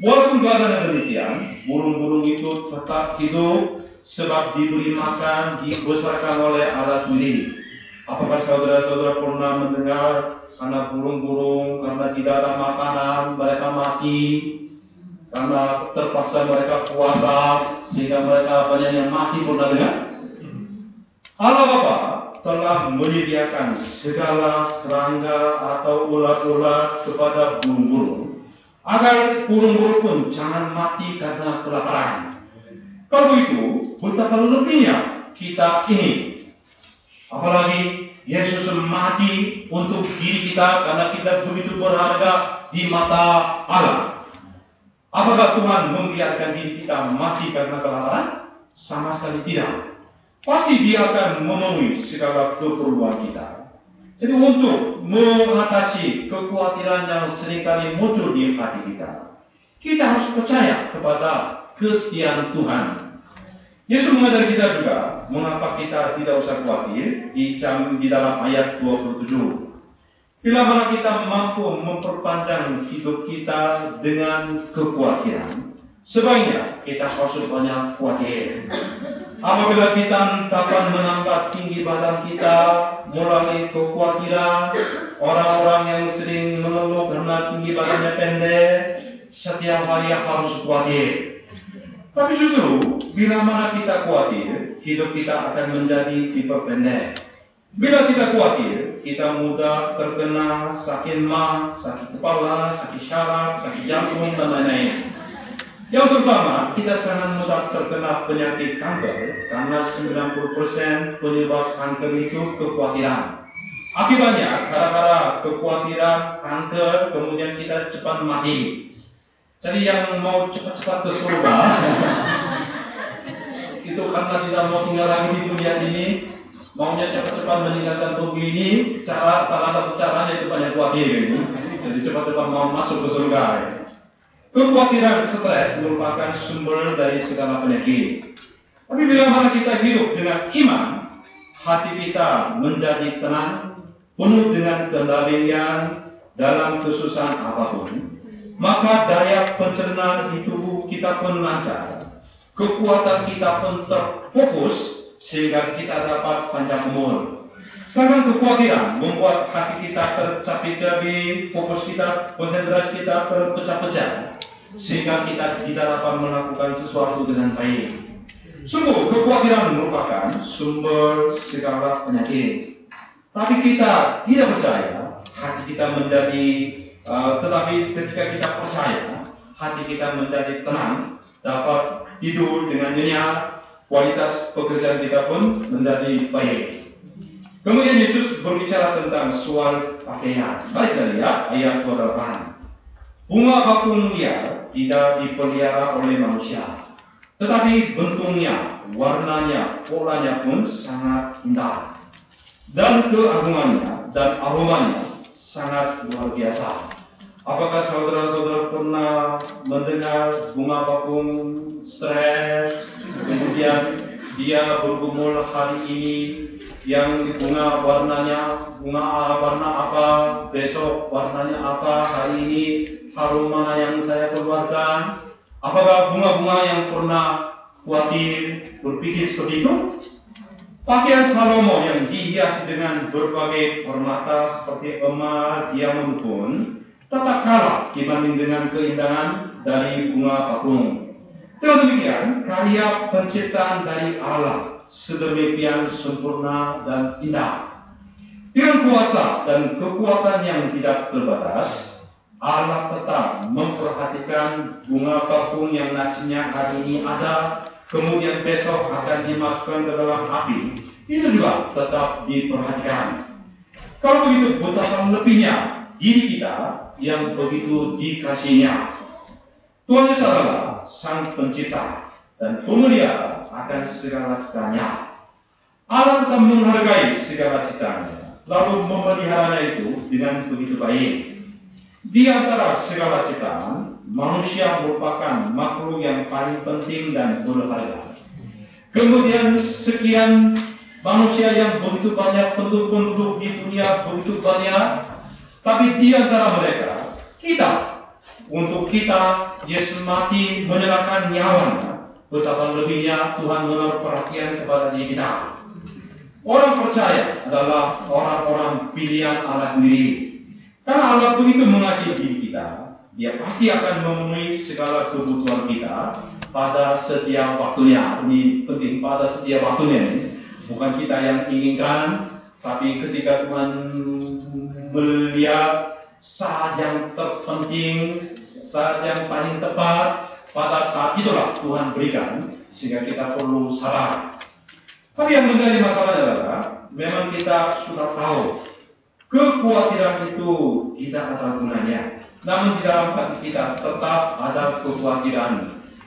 Walaupun keadaan demikian, burung-burung itu tetap hidup sebab diberi makan, dibesarkan oleh Allah sendiri. Apakah saudara-saudara pernah mendengar karena burung-burung, karena tidak ada makanan, mereka mati, karena terpaksa mereka puasa, sehingga mereka banyak yang mati? Pernah dengar? Allah Bapa telah menyediakan segala serangga atau ulat-ulat kepada burung-burung, agar burung-burung pun jangan mati karena kelaparan. Kalau itu, betapa lebihnya kita ini. Apalagi Yesus mati untuk diri kita karena kita begitu berharga di mata Allah. Apakah Tuhan membiarkan diri kita mati karena kelaparan? Sama sekali tidak. Pasti Dia akan memenuhi segala keperluan kita. Jadi untuk mengatasi kekhawatiran yang seringkali muncul di hati kita, kita harus percaya kepada kesetiaan Tuhan. Yesus mengajar kita juga mengapa kita tidak usah khawatir di dalam ayat 27. Bila mana kita mampu memperpanjang hidup kita dengan kekhawatiran, sebaiknya kita harus banyak khawatir. Apabila kita dapat menambah tinggi badan kita melalui kekhawatiran, orang-orang yang sering mengeluh karena tinggi badannya pendek, setiap hari harus khawatir. Tapi justru, bila mana kita khawatir, hidup kita akan menjadi diperpendek. Bila kita khawatir, kita mudah terkena sakit mah, sakit kepala, sakit syaraf, sakit jantung, dan lain-lain. Yang pertama, kita sangat mudah terkena penyakit kanker, karena 90% penyebab kanker itu kekhawatiran. Akibatnya, gara-gara kekhawatiran, kanker, kemudian kita cepat mati. Jadi yang mau cepat-cepat ke surga, itu karena tidak mau tinggal lagi di dunia ini, maunya cepat-cepat meninggalkan tubuh ini, salah satu caranya itu banyak khawatir. jadi cepat-cepat mau masuk ke surga. Kekhawatiran, stres merupakan sumber dari segala penyakit. Tapi bila mana kita hidup dengan iman, hati kita menjadi tenang, penuh dengan kendalian dalam kesusahan apapun, maka daya pencernaan di tubuh kita pun lancar, kekuatan kita pun terfokus sehingga kita dapat panjang umur. Sedangkan kekhawatiran membuat hati kita tercapek-capek, fokus kita, konsentrasi kita terpecah-pecah, sehingga kita tidak dapat melakukan sesuatu dengan baik. Sungguh, kekhawatiran merupakan sumber segala penyakit. Tapi kita tidak percaya, hati kita menjadi, tetapi ketika kita percaya, hati kita menjadi tenang, dapat tidur dengan nyenyak, kualitas pekerjaan kita pun menjadi baik. Kemudian Yesus berbicara tentang soal pakaian. Mari kita lihat ayat 28. Bunga bakung liar tidak dipelihara oleh manusia, tetapi bentuknya, warnanya, polanya pun sangat indah, dan keagungannya dan aromanya sangat luar biasa. Apakah saudara-saudara pernah mendengar bunga bakung stres, kemudian dia bergumul hari ini, yang bunga warnanya, bunga warna apa, besok warnanya apa, hari ini harum mana yang saya keluarkan? Apakah bunga-bunga yang pernah khawatir berpikir seperti itu? Pakaian Salomo yang dihias dengan berbagai permata seperti emas, diamond pun tetap kalah dibanding dengan keindahan dari bunga bakung. Dengan demikian, karya penciptaan dari Allah sedemikian sempurna dan indah. Dengan kuasa dan kekuatan yang tidak terbatas, Allah tetap memperhatikan bunga bakung yang nasinya hari ini ada, kemudian besok akan dimasukkan ke dalam api. Itu juga tetap diperhatikan. Kalau begitu, betapa lebihnya diri kita yang begitu dikasihinya. Tuhan Yesus adalah Sang Pencipta dan pemelihara akan segala ciptaannya. Allah tetap menghargai segala ciptaannya, lalu memeliharanya itu dengan begitu baik. Di antara segala ciptaan, manusia merupakan makhluk yang paling penting dan berharga. Kemudian sekian manusia yang begitu banyak, penduduk di dunia begitu banyak, tapi di antara mereka, untuk kita, Yesus mati menyerahkan nyawanya. Betapa lebihnya Tuhan menaruh perhatian kepada diri kita. Orang percaya adalah orang-orang pilihan Allah sendiri. Karena Allah begitu mengasihi diri kita, Dia pasti akan memenuhi segala kebutuhan kita pada setiap waktunya. Ini penting, pada setiap waktunya. Bukan kita yang inginkan, tapi ketika Tuhan melihat saat yang terpenting, saat yang paling tepat, pada saat itulah Tuhan berikan, sehingga kita perlu sabar. Tapi yang menjadi masalahnya adalah, memang kita sudah tahu, kekhawatiran itu tidak ada gunanya. Namun di dalam hati kita tetap ada kekhawatiran.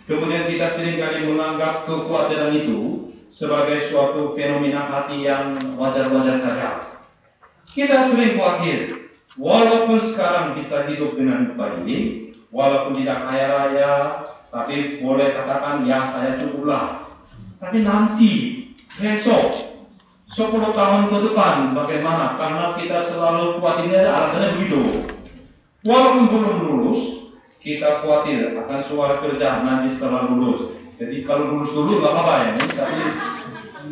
Kemudian kita seringkali menganggap kekhawatiran itu sebagai suatu fenomena hati yang wajar-wajar saja. Kita sering khawatir, walaupun sekarang bisa hidup dengan baik, walaupun tidak kaya raya, tapi boleh katakan, ya saya cukuplah. Tapi nanti, besok, 10 tahun ke depan, bagaimana? Karena kita selalu khawatirnya, alasannya begitu. Walaupun belum lulus, kita khawatir akan soal kerja nanti setelah lulus. Jadi kalau lulus dulu nggak apa-apa ya, tapi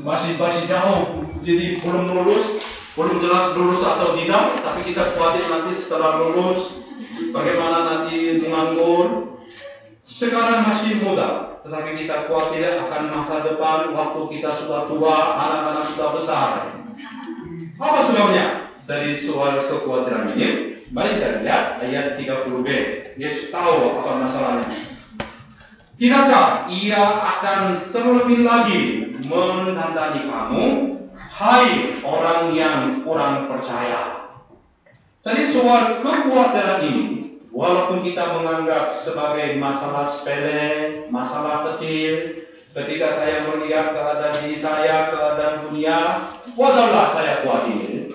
masih jauh. Jadi belum lulus, belum jelas lulus atau tidak, tapi kita khawatir nanti setelah lulus, bagaimana nanti menganggur. Sekarang masih muda, tetapi kita khawatir akan masa depan waktu kita sudah tua, anak-anak sudah besar. Apa sebabnya dari soal kekhawatiran ini? Mari kita lihat ayat 30b. Yesus tahu apa masalahnya. Tidakkah Ia akan terlebih lagi menandani kamu, hai orang yang kurang percaya? Jadi soal kekhawatiran ini, walaupun kita menganggap sebagai masalah sepele, masalah kecil, ketika saya melihat keadaan diri saya, keadaan dunia, wajarlah saya khawatir.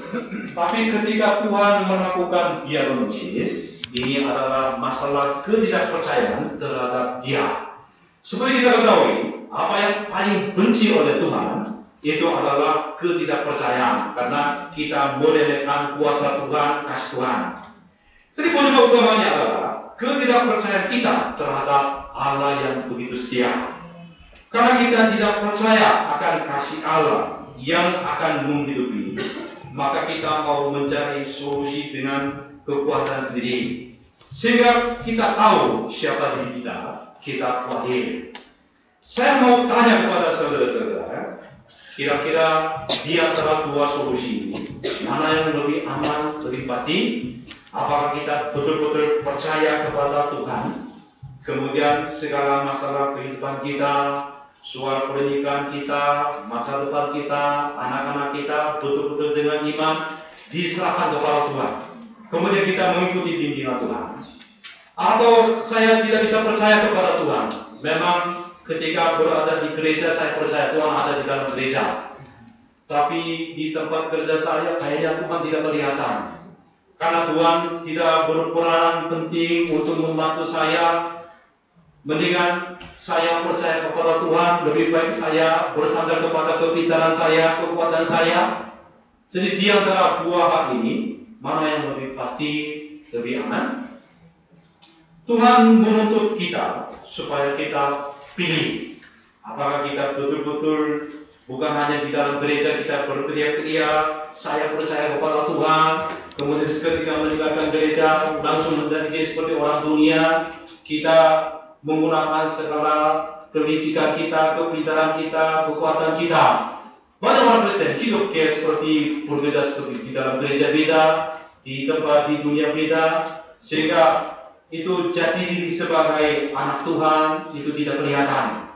Tapi ketika Tuhan melakukan diagnosis, ini adalah masalah ketidakpercayaan terhadap Dia. Seperti kita ketahui, apa yang paling benci oleh Tuhan itu adalah ketidakpercayaan, karena kita meremehkan kuasa Tuhan, kasih Tuhan. Jadi penyebab utamanya adalah ketidakpercayaan kita terhadap Allah yang begitu setia. Karena kita tidak percaya akan kasih Allah yang akan menghidupi, maka kita mau mencari solusi dengan kekuatan sendiri. Sehingga kita tahu siapa diri kita khawatir. Saya mau tanya kepada saudara-saudara, kira-kira di antara dua solusi ini, mana yang lebih aman, lebih pasti? Apakah kita betul-betul percaya kepada Tuhan, kemudian segala masalah kehidupan kita, soal pernikahan kita, masa depan kita, anak-anak kita betul-betul dengan iman diserahkan kepada Tuhan. Kemudian kita mengikuti bimbingan Tuhan. Atau saya tidak bisa percaya kepada Tuhan. Memang ketika berada di gereja saya percaya Tuhan ada di dalam gereja. Tapi di tempat kerja saya kayaknya Tuhan tidak kelihatan. Karena Tuhan tidak berperan penting untuk membantu saya. Mendingan saya percaya kepada Tuhan, lebih baik saya bersandar kepada kepintaran saya, kekuatan saya. Jadi di antara dua hal ini, mana yang lebih pasti, lebih aman? Tuhan menuntut kita supaya kita pilih. Apakah kita betul-betul bukan hanya di dalam gereja kita berteriak-teriak, saya percaya kepada Tuhan, kemudian seketika meninggalkan gereja langsung menjadi seperti orang dunia, kita menggunakan segala kelicikan kita, kepintaran kita, kekuatan kita. Banyak orang Kristen hidup kayak seperti berbeda, seperti di dalam gereja beda, di tempat di dunia beda, sehingga itu jati diri sebagai anak Tuhan itu tidak kelihatan.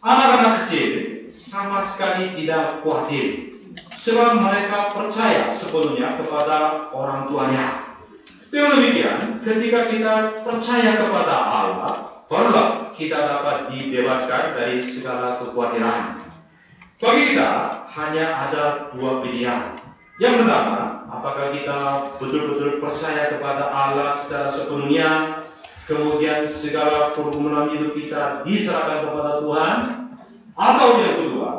Anak-anak kecil sama sekali tidak khawatir, sebab mereka percaya sepenuhnya kepada orang tuanya. Dengan demikian, ketika kita percaya kepada Allah, barulah kita dapat dibebaskan dari segala kekhawatiran. Bagi kita hanya ada dua pilihan. Yang pertama, apakah kita betul-betul percaya kepada Allah secara sepenuhnya, kemudian segala pergumulan hidup kita diserahkan kepada Tuhan, atau yang kedua,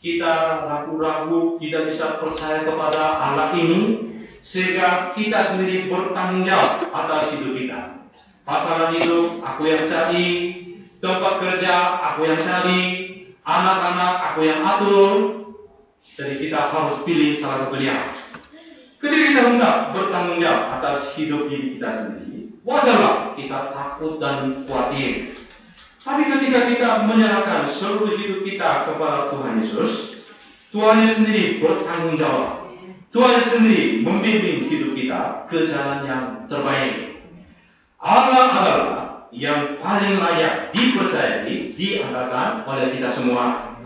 kita ragu-ragu, tidak bisa percaya kepada Allah ini, sehingga kita sendiri bertanggung jawab atas hidup kita. Pasangan hidup aku yang cari, tempat kerja aku yang cari, anak-anak aku yang atur. Jadi kita harus pilih salah satunya. Ketika kita hendak bertanggung jawab atas hidup diri kita sendiri, wajarlah kita takut dan khawatir. Tapi ketika kita menyerahkan seluruh hidup kita kepada Tuhan Yesus, Tuhan sendiri bertanggung jawab. Tuhan sendiri membimbing hidup kita ke jalan yang terbaik. Allah adalah yang paling layak dipercayai, diandalkan oleh kita semua.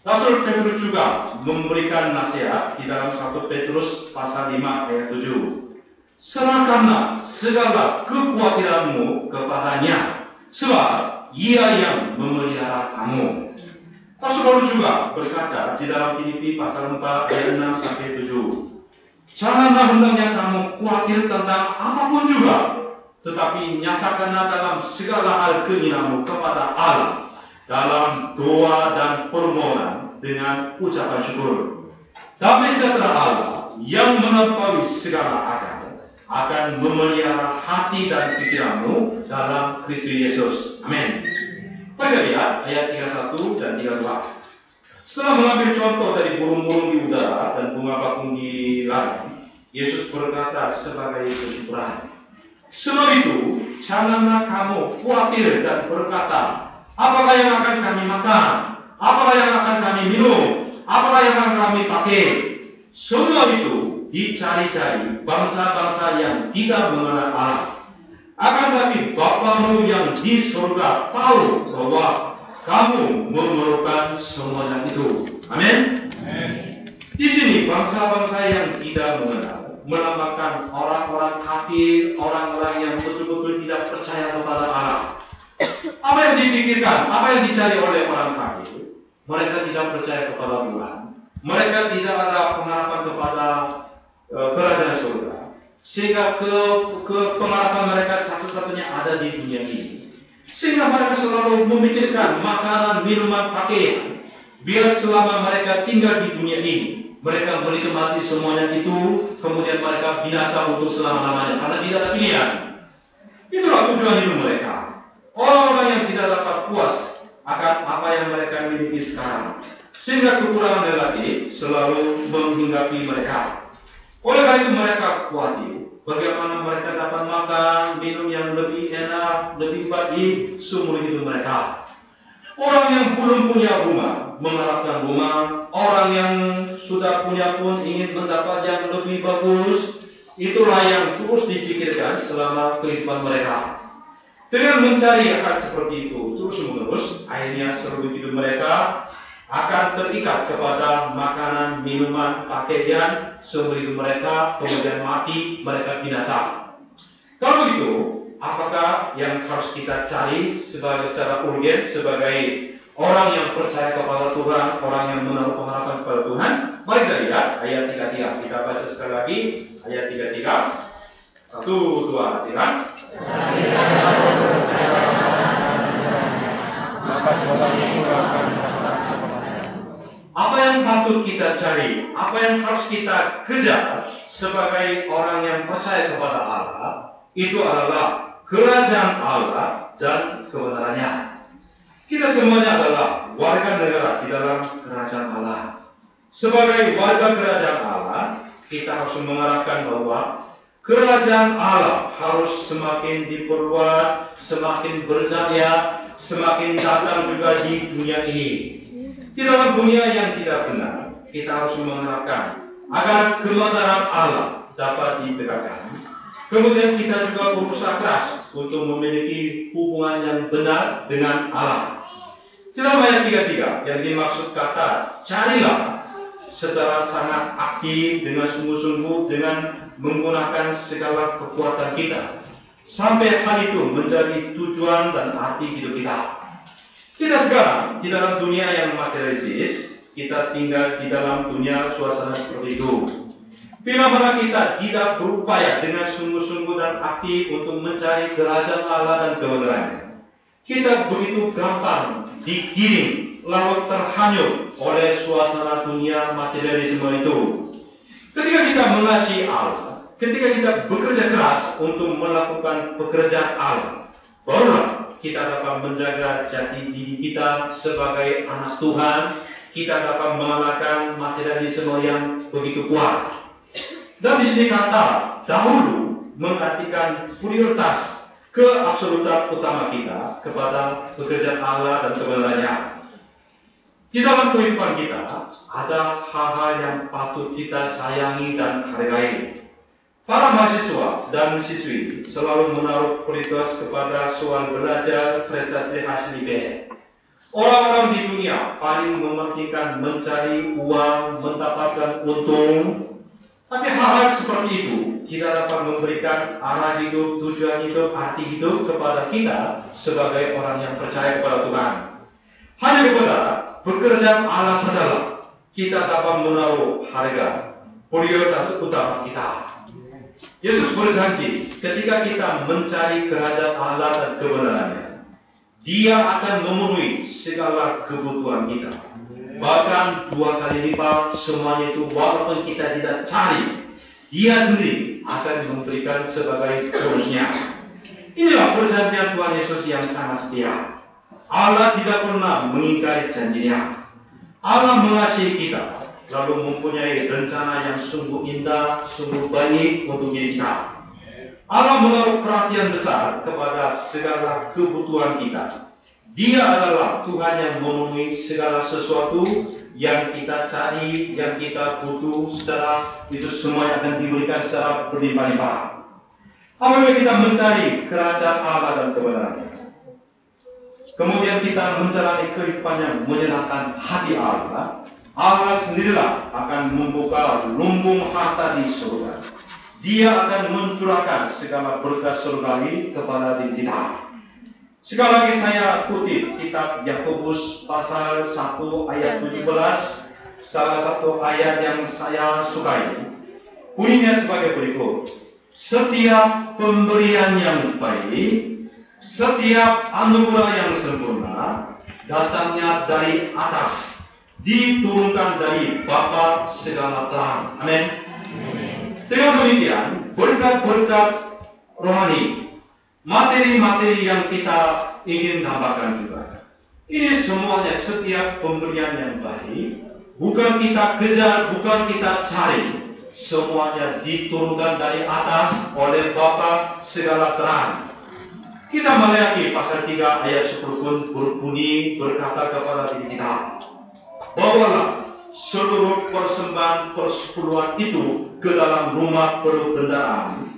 Rasul Petrus juga memberikan nasihat di dalam 1 Petrus pasal 5 ayat 7. Serahkanlah segala kekhawatiranmu kepadanya, sebab Ia yang memelihara kamu. Rasul Paulus juga berkata di dalam Filipi pasal 4 ayat 6 sampai 7. Janganlah hendaknya kamu khawatir tentang apapun juga, tetapi nyatakanlah dalam segala hal keinginanmu kepada Allah dalam doa dan permohonan dengan ucapan syukur. Damai sejahtera Allah yang melampaui segala akal akan memelihara hati dan pikiranmu dalam Kristus Yesus. Amin. Mari lihat ayat 31 dan 32. Setelah mengambil contoh dari burung-burung di udara dan bunga bakung di ladang, Yesus berkata sebagai kesyukuran. Sebab itu, janganlah kamu khawatir dan berkata, apakah yang akan kami makan? Apakah yang akan kami minum? Apakah yang akan kami pakai? Semua itu dicari-cari bangsa-bangsa yang tidak mengenal Allah. Akan tapi Bapamu yang di surga tahu bahwa kamu memerlukan semuanya itu. Amin. Di sini bangsa-bangsa yang tidak mengenal melambangkan orang-orang kafir, orang-orang yang betul-betul tidak percaya kepada Allah. Apa yang dipikirkan, apa yang dicari oleh orang kafir? Mereka tidak percaya kepada Tuhan. Mereka tidak ada pengharapan kepada kerajaan surga. Sehingga pengharapan mereka satu-satunya ada di dunia ini. Sehingga mereka selalu memikirkan makanan, minuman, pakaian. Biar selama mereka tinggal di dunia ini, mereka menikmati semuanya itu, kemudian mereka binasa untuk selama-lamanya karena tidak ada pilihan. Itulah tujuan hidup mereka. Orang-orang yang tidak dapat puas akan apa yang mereka miliki sekarang, sehingga kekurangan lagi selalu menghinggapi mereka. Oleh karena itu mereka khawatir bagaimana mereka dapat makan, minum yang lebih enak, lebih baik seumur hidup mereka. Orang yang belum punya rumah mengharapkan rumah, orang yang sudah punya pun ingin mendapat yang lebih bagus. Itulah yang terus dipikirkan selama kehidupan mereka. Dengan mencari hal seperti itu terus-menerus, akhirnya seluruh hidup mereka akan terikat kepada makanan, minuman, pakaian seumur hidup mereka, kemudian mati, mereka binasa. Kalau begitu, apakah yang harus kita cari secara urgen sebagai orang yang percaya kepada Tuhan, orang yang menaruh pengharapan kepada Tuhan? Mari kita lihat ayat 33. Kita baca sekali lagi ayat 33. 1, 2, 3. Apa yang patut kita cari, apa yang harus kita kejar sebagai orang yang percaya kepada Allah, itu adalah kerajaan Allah dan kebenarannya. Kita semuanya adalah warga negara di dalam kerajaan Allah. Sebagai warga kerajaan Allah, kita harus mengharapkan bahwa kerajaan Allah harus semakin diperluas, semakin berjaya, semakin datang juga di dunia ini. Di dalam dunia yang tidak benar, kita harus mengharapkan agar kebenaran Allah dapat ditegakkan. Kemudian kita juga berusaha keras untuk memiliki hubungan yang benar dengan Allah. Dalam ayat 33 yang dimaksud kata carilah secara sangat aktif dengan sungguh-sungguh dengan menggunakan segala kekuatan kita sampai hal itu menjadi tujuan dan arti hidup kita. Kita sekarang di dalam dunia yang materialistis, kita tinggal di dalam dunia suasana seperti itu. Bila mana kita tidak berupaya dengan sungguh-sungguh dan aktif untuk mencari kerajaan Allah dan kebenarannya, kita begitu gampang digiring lalu terhanyut oleh suasana dunia materialisme itu. Ketika kita mengasihi Allah, ketika kita bekerja keras untuk melakukan pekerjaan Allah, barulah kita dapat menjaga jati diri kita sebagai anak Tuhan. Kita dapat mengalahkan materialisme yang begitu kuat. Dan di sini kata dahulu mengartikan prioritas keabsolutan utama kita kepada pekerjaan Allah dan kebenarannya. Di dalam kehidupan kita ada hal-hal yang patut kita sayangi dan hargai. Para mahasiswa dan siswi selalu menaruh prioritas kepada soal belajar, prestasi hasil IPS. Orang-orang di dunia paling mementingkan mencari uang, mendapatkan untung. Tapi hal-hal seperti itu tidak dapat memberikan arah hidup, tujuan hidup, arti hidup kepada kita sebagai orang yang percaya kepada Tuhan. Hanya kepada pekerjaan Allah sajalah kita dapat menaruh harga, prioritas utama kita. Yesus berjanji ketika kita mencari kerajaan Allah dan kebenarannya, Dia akan memenuhi segala kebutuhan kita. Bahkan 2 kali lipat semuanya itu walaupun kita tidak cari, Dia sendiri akan memberikan sebagai bonusnya. Inilah perjanjian Tuhan Yesus yang sangat setia. Allah tidak pernah mengingkari janjinya. Allah mengasihi kita, lalu mempunyai rencana yang sungguh indah, sungguh baik untuk diri kita. Allah menaruh perhatian besar kepada segala kebutuhan kita. Dia adalah Tuhan yang memenuhi segala sesuatu yang kita cari, yang kita butuh, secara itu semua akan diberikan secara berlimpah-limpah. Apabila kita mencari kerajaan Allah dan kebenarannya, kemudian kita menjalani kehidupan yang menyenangkan hati Allah, Allah sendirilah akan membuka lumbung harta di surga. Dia akan mencurahkan segala berkat surgawi kepada diri kita. Sekali lagi saya kutip kitab Yakobus pasal 1 ayat 17, salah satu ayat yang saya sukai. bunyinya sebagai berikut. Setiap pemberian yang baik, setiap anugerah yang sempurna, datangnya dari atas, diturunkan dari Bapa segala terang. Amin. Dengan demikian, berkat-berkat rohani, materi-materi yang kita ingin tambahkan juga. Ini semuanya setiap pemberian yang baik, bukan kita kejar, bukan kita cari. Semuanya diturunkan dari atas oleh Bapa segala terang. Kita Maleakhi pasal 3 ayat 10 pun berbunyi berkata kepada diri kita, bawalah seluruh persembahan persepuluhan itu ke dalam rumah perbendaharaan,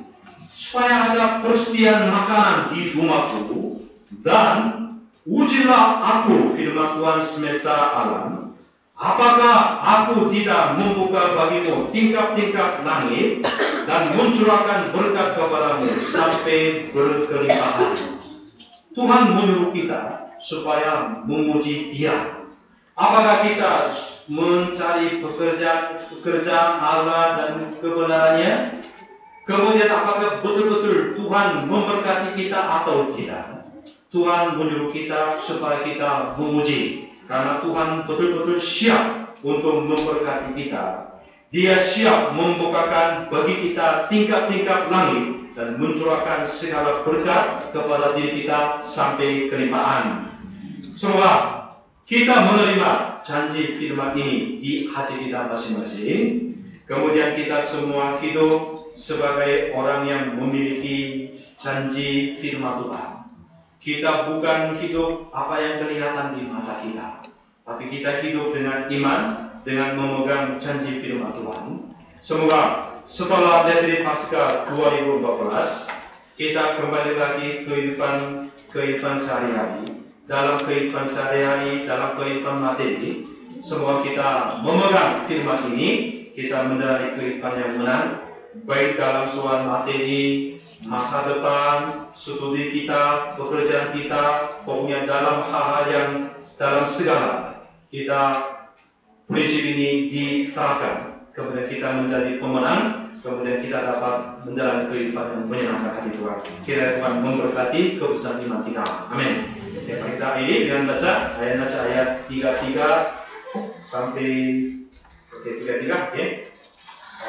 supaya ada persediaan makanan di rumahku, dan ujilah aku, firman Tuhan semesta alam, apakah aku tidak membuka bagimu tingkap-tingkap langit dan mencurahkan berkat kepadamu sampai berkelimpahan. Tuhan menyuruh kita supaya memuji Dia. Apakah kita mencari pekerjaan Allah dan kebenarannya? Kemudian apakah betul-betul Tuhan memberkati kita atau tidak? Tuhan menyuruh kita supaya kita memuji. Karena Tuhan betul-betul siap untuk memberkati kita. Dia siap membukakan bagi kita tingkap-tingkap langit dan mencurahkan segala berkat kepada diri kita sampai kelimpahan. Semoga kita menerima janji firman ini di hati kita masing-masing. Kemudian kita semua hidup sebagai orang yang memiliki janji firman Tuhan. Kita bukan hidup apa yang kelihatan di mata kita, tapi kita hidup dengan iman, dengan memegang janji firman Tuhan. Semoga setelah dari Paskah 2014, kita kembali lagi kehidupan sehari-hari. Dalam kehidupan sehari-hari, dalam kehidupan materi, semoga kita memegang firman ini, kita menjalani kehidupan yang menang, baik dalam soal materi, masa depan, studi kita, pekerjaan kita, pokoknya dalam hal-hal yang dalam segala kita prinsip ini diterapkan. Kemudian kita menjadi pemenang, kemudian kita dapat menjalani kehidupan yang menyenangkan hati Tuhan. Kiranya Tuhan memberkati kebesaran iman kita. Amin. Kita ini dengan baca ayat 33 sampai 33, oke?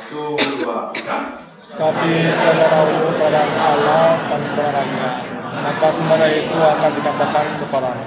1, 2, 3. Tapi kebenaranmu kepada Allah dan kebenarannya, maka semuanya itu akan ditambahkan kepadamu.